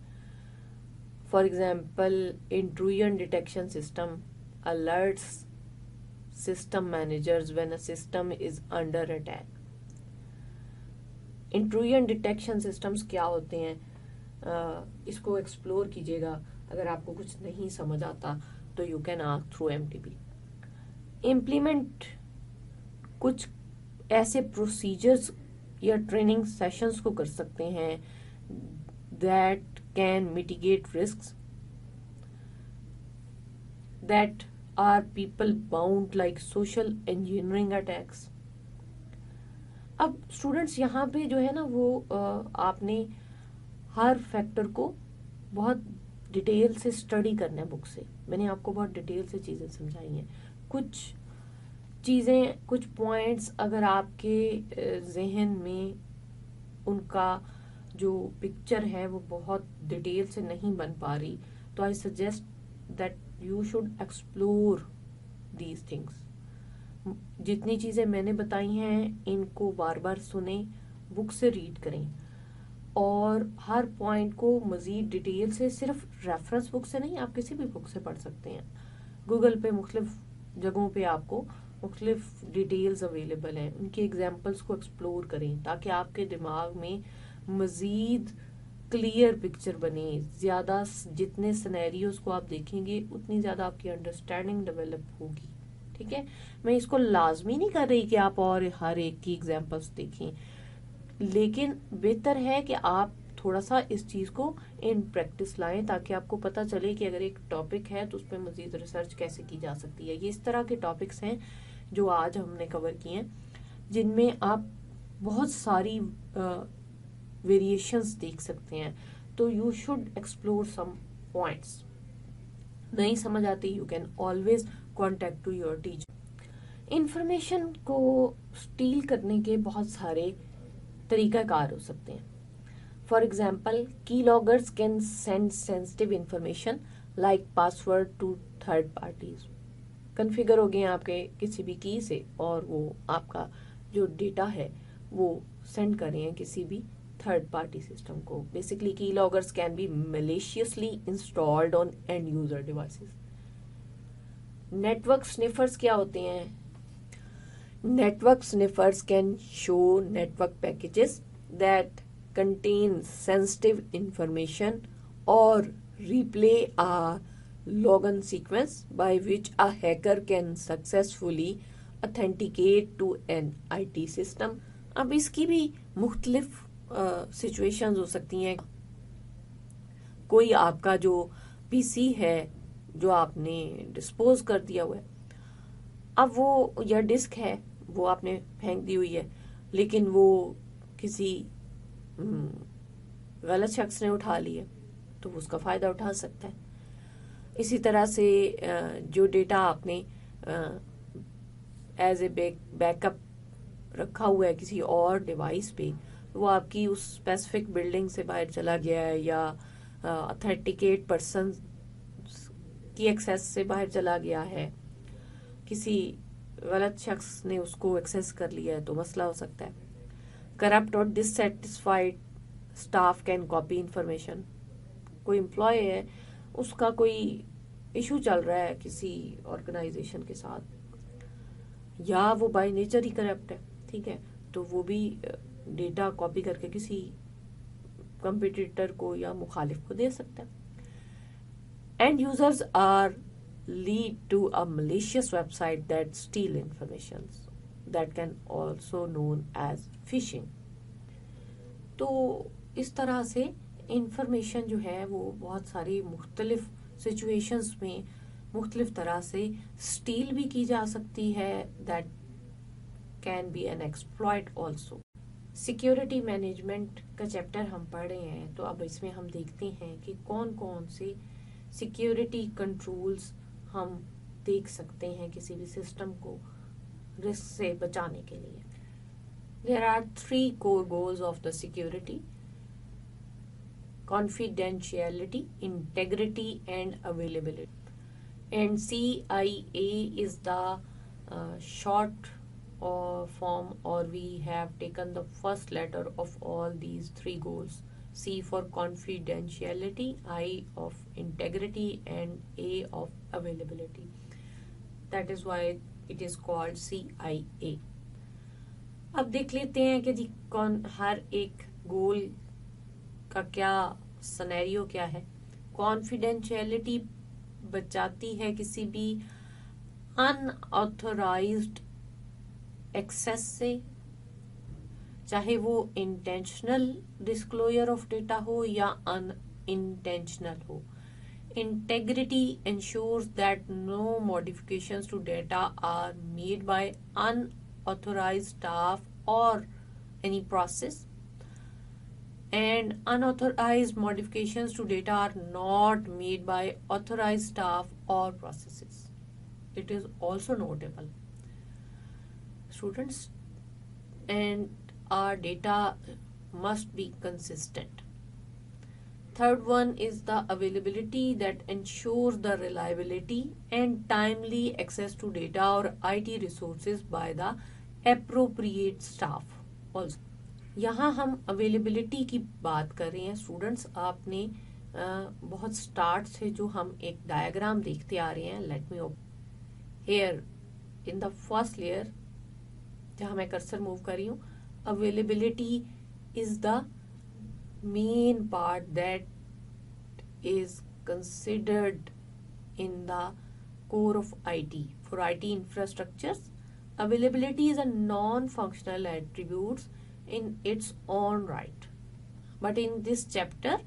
For example, intrusion detection system alerts system managers when a system is under attack. intrusion detection systems کیا ہوتے ہیں, اس کو ایکسپلور کیجیے گا. اگر آپ کو کچھ نہیں سمجھ آتا تو you can ask through MTP. Implement کچھ ایسے پروسیجرز یا ٹریننگ سیشنز کو کر سکتے ہیں that can mitigate risks that are people bound like social engineering attacks. اب اسٹوڈینٹس یہاں پہ جو ہے نا وہ آپ نے ہر فیکٹر کو بہت ڈیٹیل سے اسٹڈی کرنا ہے بک سے. میں نے آپ کو بہت ڈیٹیل سے چیزیں سمجھائی ہیں. کچھ چیزیں, کچھ پوائنٹس اگر آپ کے ذہن میں ان کا جو پکچر ہے وہ بہت ڈیٹیل سے نہیں بن پا رہی تو I suggest that you should explore these things. جتنی چیزیں میں نے بتائی ہیں ان کو بار بار سنیں, بک سے ریڈ کریں, اور ہر پوائنٹ کو مزید ڈیٹیل سے, صرف ریفرنس بک سے نہیں, آپ کسی بھی بک سے پڑھ سکتے ہیں. گوگل پہ مختلف جگہوں پہ آپ کو مختلف ڈیٹیلز اویلیبل ہیں, ان کی ایگزامپلس کو ایکسپلور کریں تاکہ آپ کے دماغ میں مزید کلیئر پکچر بنے. زیادہ جتنے سینیریوز کو آپ دیکھیں گے اتنی زیادہ آپ کی انڈرسٹینڈنگ ڈیولپ ہوگی. ٹھیک ہے, میں اس کو لازمی نہیں کر رہی کہ آپ اور ہر ایک کی ایگزامپلس دیکھیں, لیکن بہتر ہے کہ آپ تھوڑا سا اس چیز کو ان پریکٹس لائیں تاکہ آپ کو پتہ چلے کہ اگر ایک ٹاپک ہے تو اس پہ مزید ریسرچ کیسے کی جا سکتی ہے. یہ اس طرح کے ٹاپکس ہیں جو آج ہم نے کور کیے ہیں جن میں آپ بہت ساری ویریشنز دیکھ سکتے ہیں. تو you should explore some points. نہیں سمجھ آتی you can always contact to your teacher. Information کو اسٹیل کرنے کے بہت سارے طریقہ کار ہو سکتے ہیں. For example key loggers can send sensitive information like password to third parties. Configure ہو گئے آپ کے کسی بھی کی سے اور وہ آپ کا جو ڈیٹا ہے وہ سینڈ کر رہے ہیں کسی بھی تھرڈ پارٹی سسٹم کو. Basically key loggers can be maliciously installed on end user devices. Network sniffers کیا ہوتے ہیں؟ Network sniffers can show network packages that contain sensitive information or replay a login sequence by which a hacker can successfully authenticate to an IT system. اب اس کی بھی مختلف situations ہو سکتی ہیں. کوئی آپ کا جو پی سی ہے جو آپ نے ڈسپوز کر دیا ہوا ہے, اب وہ یا ڈسک ہے وہ آپ نے پھینک دی ہوئی ہے, لیکن وہ کسی غلط شخص نے اٹھا لیا تو وہ اس کا فائدہ اٹھا سکتا ہے. اسی طرح سے جو ڈیٹا آپ نے ایز اے بیک اپ رکھا ہوا ہے کسی اور ڈیوائس پہ, وہ آپ کی اس اسپیسیفک بلڈنگ سے باہر چلا گیا ہے یا اتھینٹیکیٹ پرسن کی ایکسیس سے باہر چلا گیا ہے, کسی غلط شخص نے اس کو ایکسیس کر لیا ہے تو مسئلہ ہو سکتا ہے. کرپٹ اور ڈسسیٹسفائڈ اسٹاف کین کاپی انفارمیشن. کوئی امپلائی ہے اس کا کوئی ایشو چل رہا ہے کسی آرگنائزیشن کے ساتھ یا وہ بائی نیچر ہی کرپٹ ہے, ٹھیک ہے, تو وہ بھی ڈیٹا کاپی کر کے کسی کمپیٹیٹر کو یا مخالف کو دے سکتا ہے. And users are lead to a malicious website that steal information that can also known as phishing. تو اس طرح سے انفارمیشن جو ہے وہ بہت ساری مختلف سچویشنز میں مختلف طرح سے اسٹیل بھی کی جا سکتی ہے. That can be an exploit also. Security management کا چیپٹر ہم پڑھ رہے ہیں, تو اب اس میں ہم دیکھتے ہیں کہ کون کون سے سیکیورٹی کنٹرولز ہم دیکھ سکتے ہیں کسی بھی سسٹم کو رسک سے بچانے کے لیے. There are 3 core goals of the security: confidentiality, integrity, and availability. And CIA is the short form, or we have taken the first letter of all these 3 goals. C for confidentiality, I of integrity, and A of availability. That is why it is called CIA. اب دیکھ لیتے ہیں کہ جی ہر ایک گول کا کیا scenario کیا ہے. کانفیڈینشیلٹی بچاتی ہے کسی بھی ان آتھورائزڈ ایکسیس سے, چاہے وہ انٹینشنل ڈسکلوجر آف ڈیٹا ہو یا ان انٹینشنل ہو. Integrity ensures that no modifications to data are made by ان authorized staff or any process, and unauthorized modifications to data are not made by authorized staff or processes. It is also notable, students, and our data must be consistent. Third one is the availability that ensures the reliability and timely access to data or IT resources by the appropriate staff. Also, یہاں ہم availability کی بات کر رہے ہیں students. آپ نے بہت سٹارٹ سے جو ہم ایک ڈائیگرام دیکھتے آ رہے ہیں, let me here in the first layer جہاں میں کرسر موو کر رہی ہوں, availability is the main part that is considered in the core of IT. For IT infrastructures, availability is a non-functional attribute in its own right. but in this chapter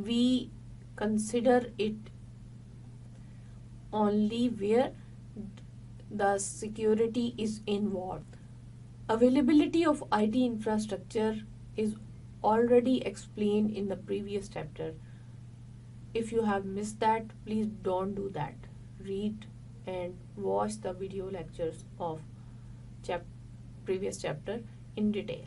we consider it only where the security is involved. Availability of IT infrastructure is already explained in the previous chapter. If you have missed that, please don't do that. Read and watch the video lectures of previous chapter in detail.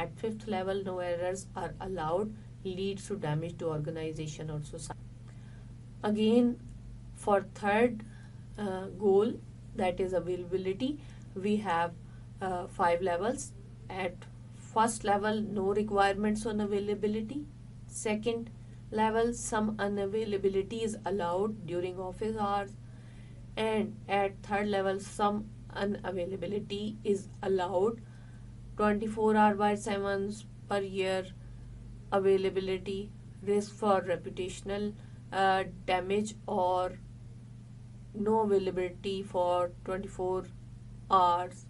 at 5th level no errors are allowed leads to damage to organization or society. Again for third goal, that is availability, we have 5 levels. At first level no requirements on availability. Second level some unavailability is allowed during office hours. And at third level some unavailability is allowed. 24 hour by 7 per year availability, risk for reputational damage or no availability for 24 hours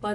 per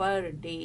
per day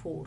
4.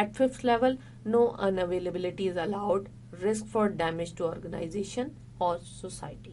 At 5th level, no unavailability is allowed. Risk for damage to organization or society.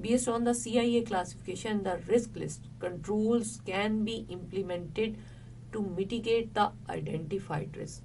Based on the CIA classification, the risk list controls can be implemented to mitigate the identified risk.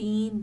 3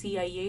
CIA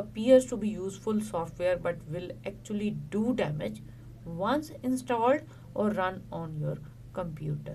appears to be useful software but will actually do damage once installed or run on your computer।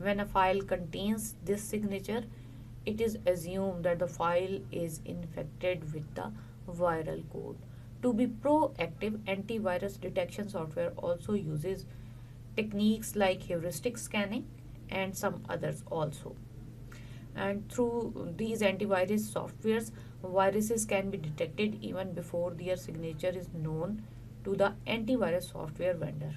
When a file contains this signature, it is assumed that the file is infected with the viral code. To be proactive, antivirus detection software also uses techniques like heuristic scanning and some others also. And through these antivirus softwares, viruses can be detected even before their signature is known to the antivirus software vendor.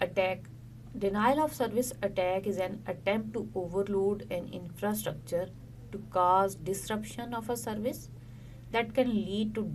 attack. Denial of service attack is an attempt to overload an infrastructure to cause disruption of a service that can lead to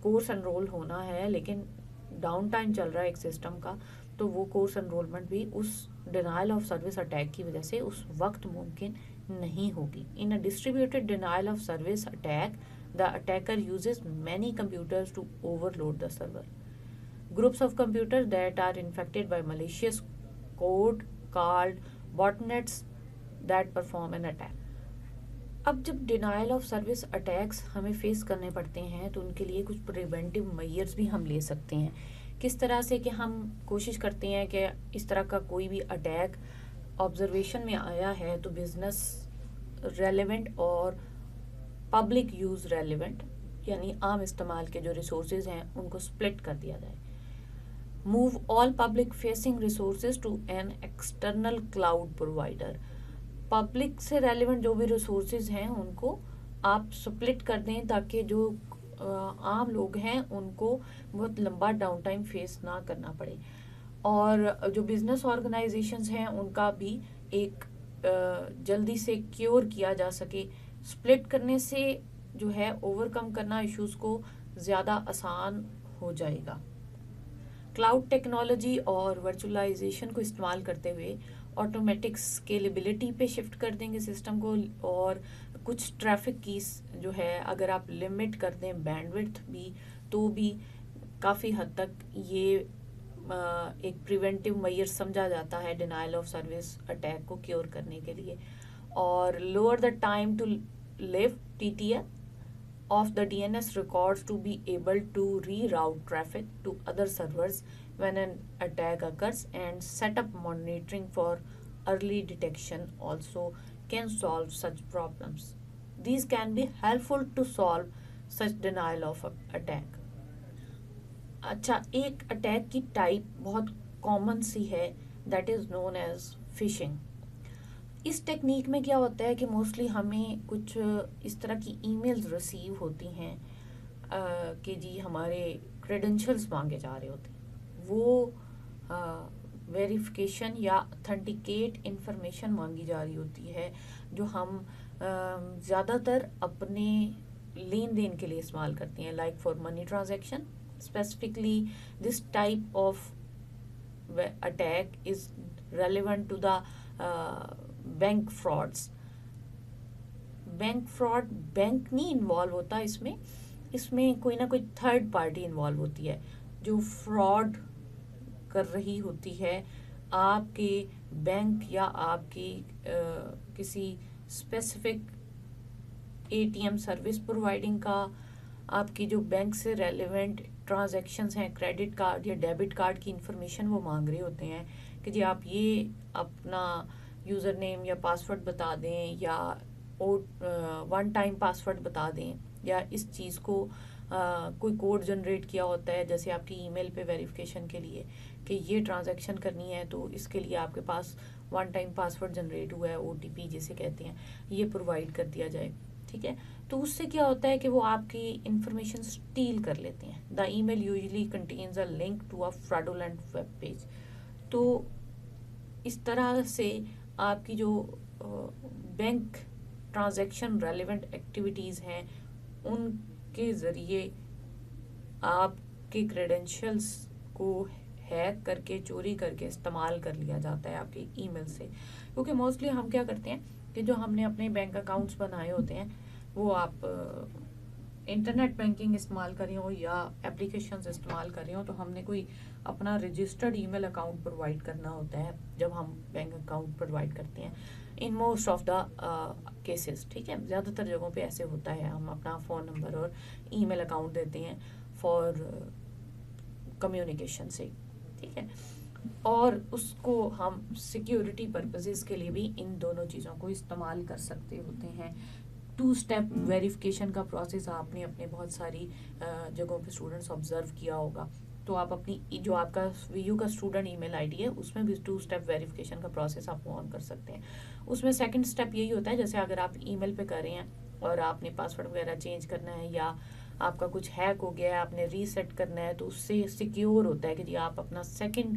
course enroll ہونا ہے لیکن down time چل رہا ہے ایک system کا, تو وہ کورس انرولمنٹ بھی اس ڈینائل آف سروس اٹیک کی وجہ سے اس وقت ممکن نہیں ہوگی. In a distributed denial of service attack the attacker uses many computers to overload the server. Groups of computers that are infected by malicious code called botnets that perform an attack. اب جب denial of service attacks ہمیں face کرنے پڑتے ہیں تو ان کے لیے کچھ پریونٹیو میئرز بھی ہم لے سکتے ہیں. کس طرح سے کہ ہم کوشش کرتے ہیں کہ اس طرح کا کوئی بھی اٹیک آبزرویشن میں آیا ہے تو بزنس ریلیونٹ اور پبلک یوز ریلیونٹ یعنی عام استعمال کے جو ریسورسز ہیں ان کو سپلٹ کر دیا جائے. Move all public facing resources to an external cloud provider. Public سے ریلیونٹ جو بھی ریسورسز ہیں ان کو آپ سپلٹ کر دیں تاکہ جو عام لوگ ہیں ان کو بہت لمبا ڈاؤن ٹائم فیس نہ کرنا پڑے, اور جو بزنس آرگنائزیشنز ہیں ان کا بھی ایک جلدی سے کیور کیا جا سکے. سپلٹ کرنے سے جو ہے اوور کم کرنا ایشوز کو زیادہ آسان ہو جائے گا. کلاؤڈ ٹیکنالوجی اور ورچوئلائزیشن کو استعمال کرتے ہوئے آٹومیٹک اسکیلیبلٹی پہ شفٹ کر دیں گے سسٹم کو, اور کچھ ٹریفک کی جو ہے اگر آپ لمٹ کر دیں بینڈ وڈتھ بھی تو بھی کافی حد تک یہ ایک پریونٹیو میئر سمجھا جاتا ہے ڈینائل آف سروس اٹیک کو کیور کرنے کے لیے. اور lower the time to live TTL of the DNS records to be able to reroute traffic to other servers when an attack occurs, and set up monitoring for early detection also can solve such problems. These can be helpful to solve such denial of attack. اچھا, ایک attack کی type بہت common سی ہے that is known as phishing. اس technique میں کیا ہوتا ہے کہ موسٹلی ہمیں کچھ اس طرح کی ای میلز ریسیو ہوتی ہیں کہ جی ہمارے کریڈنشلز مانگے جا رہے ہوتے ہیں, وہ ویریفیکیشن یا اتھینٹیکیٹ انفارمیشن مانگی جا رہی ہوتی ہے جو ہم زیادہ تر اپنے لین دین کے لیے استعمال کرتے ہیں, like for money transaction. Specifically this type of attack is relevant to the bank frauds. Bank fraud bank نہیں انوالو ہوتا اس میں کوئی نہ کوئی تھرڈ پارٹی انوالو ہوتی ہے جو فراڈ کر رہی ہوتی ہے آپ کے بینک یا آپ کی کسی specific A T M service providing کا. آپ کی جو بینک سے ریلیونٹ ٹرانزیکشنز ہیں, کریڈٹ کارڈ یا ڈیبٹ کارڈ کی انفارمیشن وہ مانگ رہے ہوتے ہیں کہ جی آپ یہ اپنا یوزر نیم یا پاسورڈ بتا دیں یا ون ٹائم پاسورڈ بتا دیں, یا اس چیز کو کوئی کوڈ جنریٹ کیا ہوتا ہے جیسے آپ کی ای میل پہ ویریفیکیشن کے لیے کہ یہ ٹرانزیکشن کرنی ہے تو اس کے لیے آپ کے پاس ون ٹائم پاسورڈ جنریٹ ہوا ہے, او ٹی پی جسے کہتے ہیں, یہ پرووائڈ کر دیا جائے. ٹھیک ہے, تو اس سے کیا ہوتا ہے کہ وہ آپ کی انفارمیشن اسٹیل کر لیتے ہیں. The email usually contains a link to a fraudulent web page. تو اس طرح سے آپ کی جو بینک ٹرانزیکشن ریلیونٹ ایکٹیویٹیز ہیں ان کے ذریعے آپ کے کریڈنشلز کو ہیک کر کے چوری کر کے استعمال کر لیا جاتا ہے آپ کے ای میل سے. کیونکہ موسٹلی ہم کیا کرتے ہیں کہ جو ہم نے اپنے بینک اکاؤنٹس بنائے ہوتے ہیں وہ آپ انٹرنیٹ بینکنگ استعمال کر رہے ہوں یا اپلیکیشنز استعمال کر رہے ہوں تو ہم نے کوئی اپنا رجسٹرڈ ای میل اکاؤنٹ پرووائڈ کرنا ہوتا ہے جب ہم بینک اکاؤنٹ پرووائڈ کرتے ہیں in most of the cases. ٹھیک ہے, زیادہ تر جگہوں پہ ایسے ہوتا ہے, ہم اپنا فون نمبر اور ای میل اکاؤنٹ دیتے ہیں فار کمیونیکیشن سے. ٹھیک ہے, اور اس کو ہم سیکیورٹی پرپزز کے لیے بھی ان دونوں چیزوں کو استعمال کر سکتے ہوتے ہیں. 2 اسٹیپ ویریفیکیشن کا پروسیس آپ نے اپنے بہت ساری جگہوں پہ اسٹوڈنٹس آبزرو کیا ہوگا, تو آپ اپنی جو آپ کا وی یو کا student email I D ہے اس میں بھی 2 اسٹیپ ویریفیکیشن کا پروسیس آپ آن کر سکتے ہیں. اس میں سیکنڈ اسٹیپ یہی ہوتا ہے جیسے اگر آپ ای میل پہ کر رہے ہیں اور آپ نے پاسورڈ وغیرہ چینج کرنا ہے یا آپ کا کچھ ہیک ہو گیا ہے آپ نے ری سیٹ کرنا ہے تو اس سے سیکیور ہوتا ہے کہ جی آپ اپنا second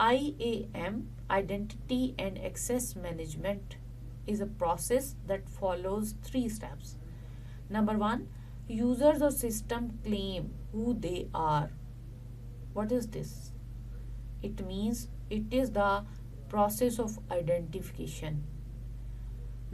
IAM, Identity and Access Management, is a process that follows 3 steps. Number 1, users or system claim who they are. What is this? It means it is the process of identification.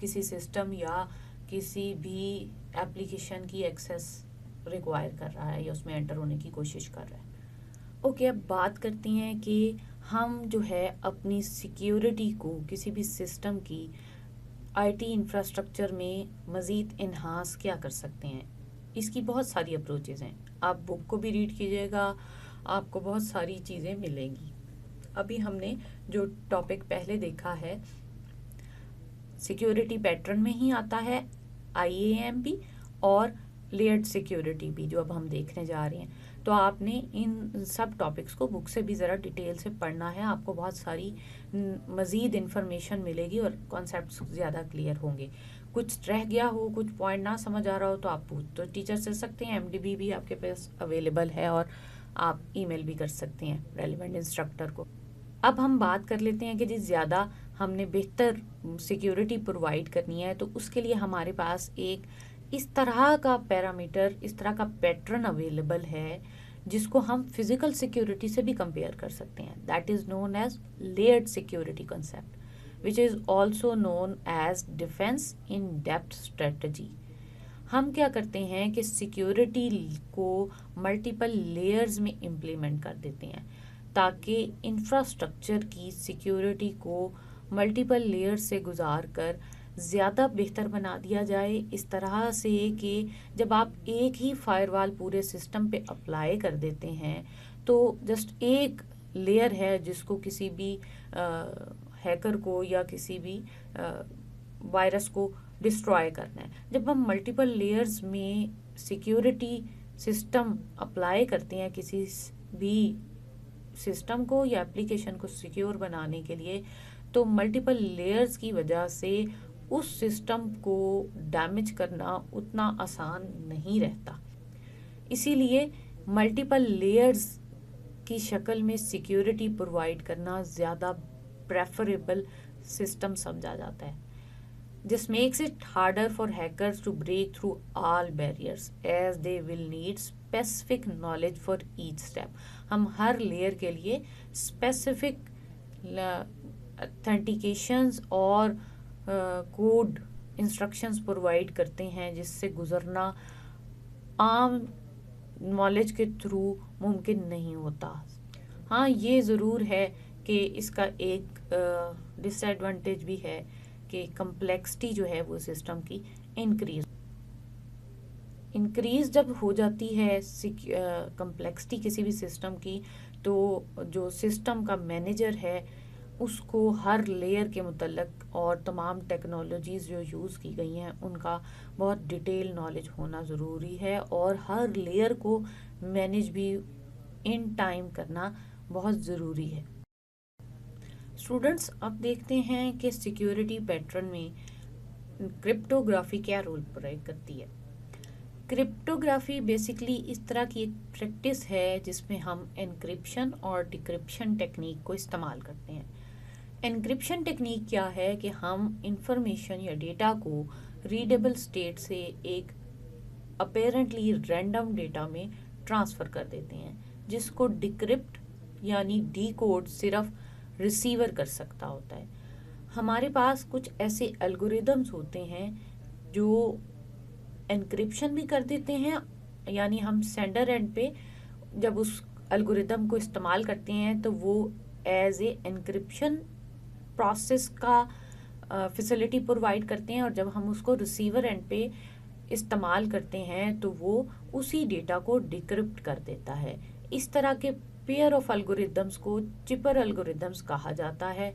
کسی system یا کسی بھی application کی access require کر رہا ہے یا اس میں انٹر ہونے کی کوشش کر رہا ہے. اوکے، اب بات کرتے ہیں کہ ہم جو ہے اپنی سیکیورٹی کو کسی بھی سسٹم کی آئی ٹی انفراسٹرکچر میں مزید انہانس کیا کر سکتے ہیں. اس کی بہت ساری اپروچز ہیں. آپ بک کو بھی ریڈ کیجیے گا، آپ کو بہت ساری چیزیں ملیں گی. ابھی ہم نے جو ٹاپک پہلے دیکھا ہے سیکیورٹی پیٹرن میں ہی آتا ہے IAM بھی اور لیئرڈ سیکیورٹی بھی، جو اب ہم دیکھنے جا رہے ہیں. تو آپ نے ان سب ٹاپکس کو بک سے بھی ذرا ڈیٹیل سے پڑھنا ہے. آپ کو بہت ساری مزید انفارمیشن ملے گی اور کانسیپٹس زیادہ کلیئر ہوں گے. کچھ رہ گیا ہو، کچھ پوائنٹ نہ سمجھ آ رہا ہو تو آپ پوچھ تو ٹیچر سے سکتے ہیں. MDB بھی آپ کے پاس اویلیبل ہے اور آپ ای میل بھی کر سکتے ہیں ریلیونٹ انسٹرکٹر کو. اب ہم بات کر لیتے ہیں کہ جی زیادہ ہم نے بہتر سیکیورٹی پرووائڈ کرنی ہے تو اس کے لیے ہمارے پاس ایک اس طرح کا پیرامیٹر، اس طرح کا پیٹرن اویلیبل ہے جس کو ہم فزیکل سیکیورٹی سے بھی کمپیئر کر سکتے ہیں. That is known as layered security concept which is also known as defense in depth strategy. ہم کیا کرتے ہیں کہ سیکیورٹی کو ملٹیپل لیئرز میں امپلیمنٹ کر دیتے ہیں تاکہ انفراسٹرکچر کی سیکیورٹی کو ملٹیپل لیئر سے گزار کر زیادہ بہتر بنا دیا جائے، اس طرح سے کہ جب آپ ایک ہی فائر وال پورے سسٹم پہ اپلائی کر دیتے ہیں تو جسٹ ایک لیئر ہے جس کو کسی بھی ہیکر کو یا کسی بھی وائرس کو ڈسٹروائے کرنا ہے. جب ہم ملٹیپل لیئرز میں سیکیورٹی سسٹم اپلائی کرتے ہیں کسی بھی سسٹم کو یا اپلیکیشن کو سیکیور بنانے کے لیے تو ملٹیپل لیئرز کی وجہ سے اس سسٹم کو ڈیمیج کرنا اتنا آسان نہیں رہتا. اسی لیے ملٹیپل لیئرز کی شکل میں سیکیورٹی پرووائڈ کرنا زیادہ پریفریبل سسٹم سمجھا جاتا ہے. This makes it harder for hackers to break through all barriers as they will need specific knowledge for each step. ہم ہر لیئر کے لیے specific authentications اور کوڈ انسٹرکشنز پرووائڈ کرتے ہیں جس سے گزرنا عام نالج کے تھرو ممکن نہیں ہوتا. ہاں یہ ضرور ہے کہ اس کا ایک ڈس ایڈوانٹیج بھی ہے کہ کمپلیکسٹی جو ہے وہ سسٹم کی انکریز جب ہو جاتی ہے کمپلیکسٹی کسی بھی سسٹم کی تو جو سسٹم کا مینیجر ہے اس کو ہر لیئر کے متعلق اور تمام ٹیکنالوجیز جو یوز کی گئی ہیں ان کا بہت ڈیٹیل نالج ہونا ضروری ہے اور ہر لیئر کو مینیج بھی ان ٹائم کرنا بہت ضروری ہے. اسٹوڈنٹس اب دیکھتے ہیں کہ سیکیورٹی پیٹرن میں کرپٹوگرافی کیا رول پلے کرتی ہے. کرپٹوگرافی بیسیکلی اس طرح کی ایک پریکٹس ہے جس میں ہم انکرپشن اور ڈیکرپشن ٹیکنیک کو استعمال کرتے ہیں. انکرپشن ٹیکنیک کیا ہے کہ ہم انفارمیشن یا ڈیٹا کو ریڈیبل اسٹیٹ سے ایک اپیرنٹلی رینڈم ڈیٹا میں ٹرانسفر کر دیتے ہیں جس کو ڈیکرپٹ یعنی ڈی کوڈ صرف ریسیور کر سکتا ہوتا ہے. ہمارے پاس کچھ ایسے الگوریدمز ہوتے ہیں جو انکرپشن بھی کر دیتے ہیں، یعنی ہم سینڈر اینڈ پہ جب اس الگوریدم کو استعمال کرتے ہیں تو وہ ایز اے انکرپشن پروسیس کا فیسلٹی پرووائڈ کرتے ہیں اور جب ہم اس کو ریسیور اینڈ پہ استعمال کرتے ہیں تو وہ اسی ڈیٹا کو ڈیکرپٹ کر دیتا ہے. اس طرح کے پیئر آف الگوریدمس کو چپر الگوریدمس کہا جاتا ہے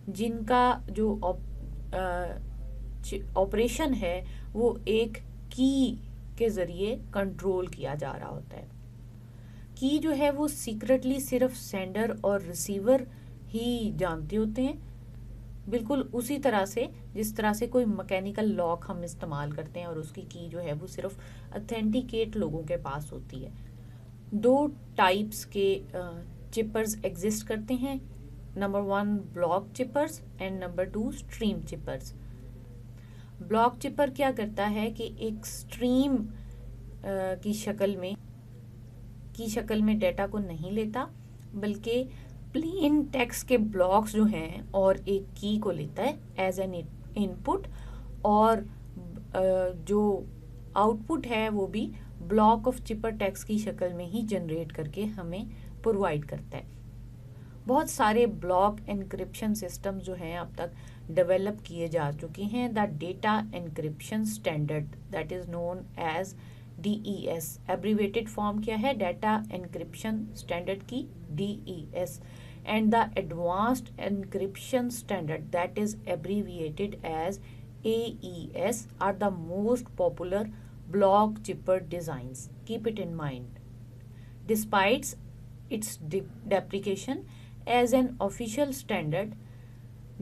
جن کا جو آپریشن ہے وہ ایک کی کے ذریعے کنٹرول کیا جا رہا ہوتا ہے. کی جو ہے وہ سیکرٹلی صرف سینڈر اور ریسیور ہی جانتے ہوتے ہیں، بالکل اسی طرح سے جس طرح سے کوئی مکینیکل لاک ہم استعمال کرتے ہیں اور اس کی جو ہے وہ صرف اتھینٹیکیٹ لوگوں کے پاس ہوتی ہے. 2 ٹائپس کے چپرز ایگزسٹ کرتے ہیں. Number 1 block ciphers and number 2 stream ciphers. Block cipher کیا کرتا ہے کہ ایک اسٹریم کی شکل میں ڈیٹا کو نہیں لیتا بلکہ پلین ٹیکسٹ کے بلاکس جو ہیں اور ایک کی کو لیتا ہے ایز این ان پٹ اور جو آؤٹ پٹ ہے وہ بھی بلاک آف چپر ٹیکسٹ کی شکل میں ہی جنریٹ کر کے ہمیں پرووائڈ کرتا ہے. بہت سارے بلاک انکرپشن سسٹم جو ہیں اب تک ڈیولپ کیے جا چکے ہیں. The data encryption standard that is known as DES. Abbreviated form کیا ہے ڈیٹا انکرپشن اسٹینڈرڈ کی DES. And the advanced encryption standard that is abbreviated as AES are the most popular block chipper designs. Keep it in mind. Despite its deprecation as an official standard,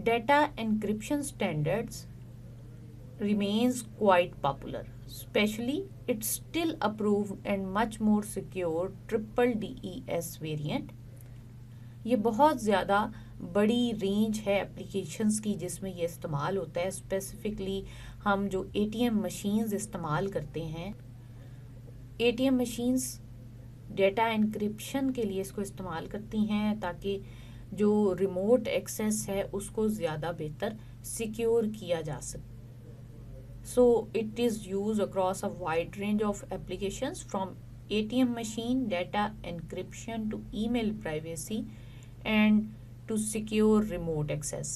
data encryption standards remains quite popular. Especially, it's still approved and much more secure triple DES variant. یہ بہت زیادہ بڑی range ہے applications کی جس میں یہ استعمال ہوتا ہے. اسپیسیفکلی ہم جو ATM مشینز استعمال کرتے ہیں, ATM مشینز ڈیٹا انکرپشن کے لیے اس کو استعمال کرتی ہیں تاکہ جو ریموٹ ایکسیس ہے اس کو زیادہ بہتر سیکیور کیا جا سکے. So it is use across a wide range of applications from ATM machine data encryption to email privacy and to secure remote access.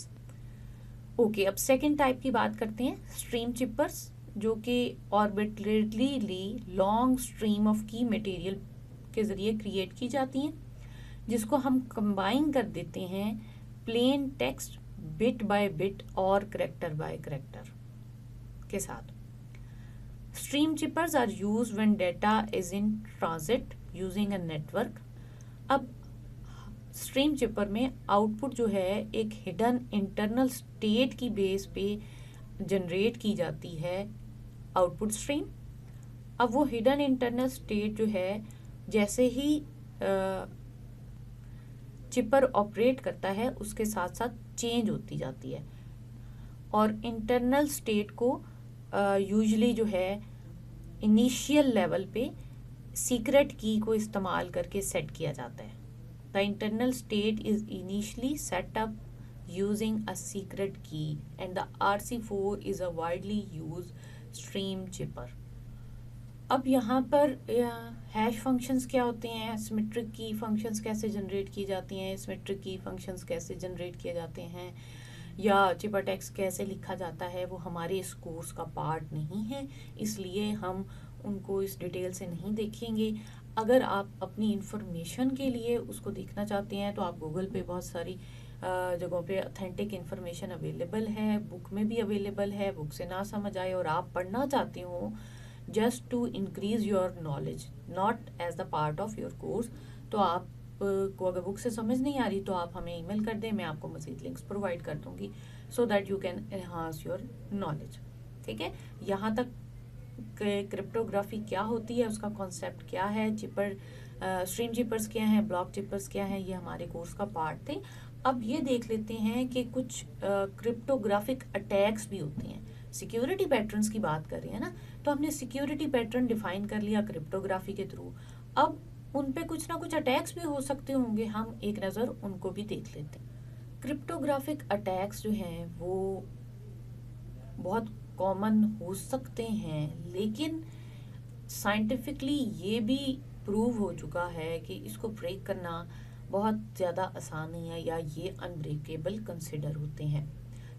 Okay, اب سیکنڈ ٹائپ کی بات کرتے ہیں, اسٹریم چپرس, جو کہ آربیٹریلی لانگ اسٹریم آف کی material کے ذریعے کریٹ کی جاتی ہیں, جس کو ہم کمبائن کر دیتے ہیں plain text bit by bit اور کریکٹر بائی کریکٹر کے ساتھ. Stream chippers are used when data is in transit using a network. اب اسٹریم چپر میں آؤٹ پٹ جو ہے ایک ہڈن انٹرنل اسٹیٹ کی بیس پہ جنریٹ کی جاتی ہے آؤٹ پٹ اسٹریم. اب وہ ہڈن انٹرنل اسٹیٹ جو ہے جیسے ہی چپر آپریٹ کرتا ہے اس کے ساتھ ساتھ چینج ہوتی جاتی ہے, اور انٹرنل اسٹیٹ کو یوزلی جو ہے انیشیل لیول پہ سیکرٹ کی کو استعمال کر کے سیٹ کیا جاتا ہے. The internal state is initially set up using a secret key and the RC4 is a widely used stream cipher. اب یہاں پر ہیش فنکشنز کیا ہوتے ہیں, سیمیٹرک کی فنکشنز کیسے جنریٹ کی جاتی ہیں, سیمیٹرک کی فنکشنز کیسے جنریٹ کیے جاتے ہیں, یا چپر ٹیکسٹ کیسے لکھا جاتا ہے, وہ ہمارے اس کورس کا پارٹ نہیں ہے, اس لیے ہم ان کو اس ڈیٹیل سے نہیں دیکھیں گے. اگر آپ اپنی انفارمیشن کے لیے اس کو دیکھنا چاہتے ہیں تو آپ گوگل پہ بہت ساری جگہوں پہ اتھینٹک انفارمیشن اویلیبل ہے, بک میں بھی اویلیبل ہے. بک سے نہ سمجھ آئے اور آپ پڑھنا چاہتے ہوں just to increase your knowledge, not as the part of your course, تو آپ کو اگر بک سے سمجھ نہیں آ رہی تو آپ ہمیں ای میل کر دیں, میں آپ کو مزید لنکس پرووائڈ کر دوں گی so that you can enhance your knowledge. ٹھیک ہے, یہاں تک کہ کرپٹوگرافی کیا ہوتی ہے, اس کا کانسیپٹ کیا ہے, چپر اسٹریم چپرس کیا ہیں, بلاک چپرس کیا ہیں, یہ ہمارے کورس کا پارٹ تھے. اب یہ دیکھ لیتے ہیں کہ کچھ کرپٹوگرافک اٹیکس بھی ہوتے ہیں. سیکیورٹی پیٹرنس کی بات کر رہے ہیں نا, تو ہم نے سیکیورٹی پیٹرن ڈیفائن کر لیا کرپٹوگرافی کے تھرو. اب ان پہ کچھ نہ کچھ اٹیکس بھی ہو سکتے ہوں گے, ہم ایک نظر ان کو بھی دیکھ لیتے ہیں. کرپٹوگرافک اٹیکس جو ہیں وہ بہت کامن ہو سکتے ہیں, لیکن سائنٹیفکلی یہ بھی پروو ہو چکا ہے کہ اس کو بریک کرنا بہت زیادہ آسان نہیں ہے, یا یہ انبریکیبل کنسیڈر ہوتے ہیں.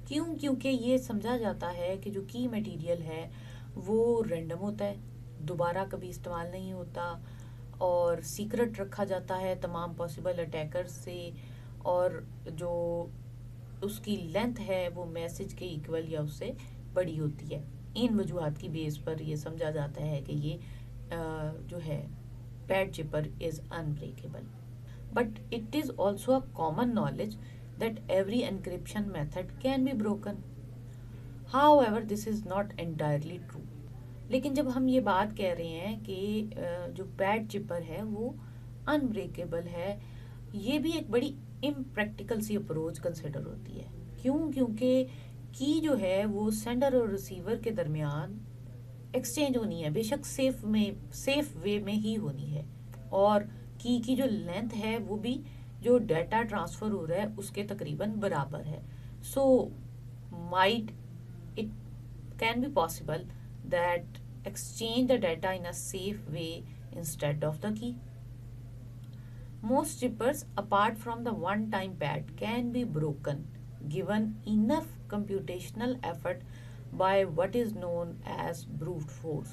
کیوں؟ کیونکہ یہ سمجھا جاتا ہے کہ جو کی مٹیریل ہے وہ رینڈم ہوتا ہے, دوبارہ کبھی استعمال نہیں ہوتا, اور سیکرٹ رکھا جاتا ہے تمام پاسبل اٹیکر سے, اور جو اس کی لینتھ ہے وہ میسج کے ایکول یا اس سے بڑی ہوتی ہے. ان وجوہات کی بیس پر یہ سمجھا جاتا ہے کہ یہ جو ہے pad cipher is unbreakable. But it is also a common knowledge that every encryption method can be broken. However, this is not entirely true. لیکن جب ہم یہ بات کہہ رہے ہیں کہ جو پیڈ چپر ہے وہ انبریکیبل ہے, یہ بھی ایک بڑی امپریکٹیکل سی اپروچ کنسیڈر ہوتی ہے. کیوں؟ کیونکہ کی جو ہے وہ سینڈر اور ریسیور کے درمیان ایکسچینج ہونی ہے, بے شک سیف وے میں ہی ہونی ہے, اور کی جو لینتھ ہے وہ بھی جو ڈیٹا ٹرانسفر ہو رہا ہے اس کے تقریباً برابر ہے. So might it can be possible that exchange the data in a safe way instead of the key. Most chippers, apart from the one-time pad, can be broken given enough computational effort by what is known as brute force.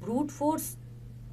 brute force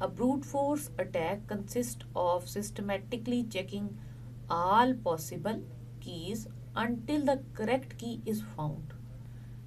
A brute force attack consists of systematically checking all possible keys until the correct key is found.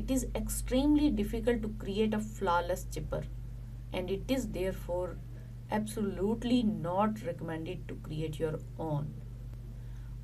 It is extremely difficult to create a flawless chipper and it is therefore absolutely not recommended to create your own.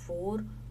4.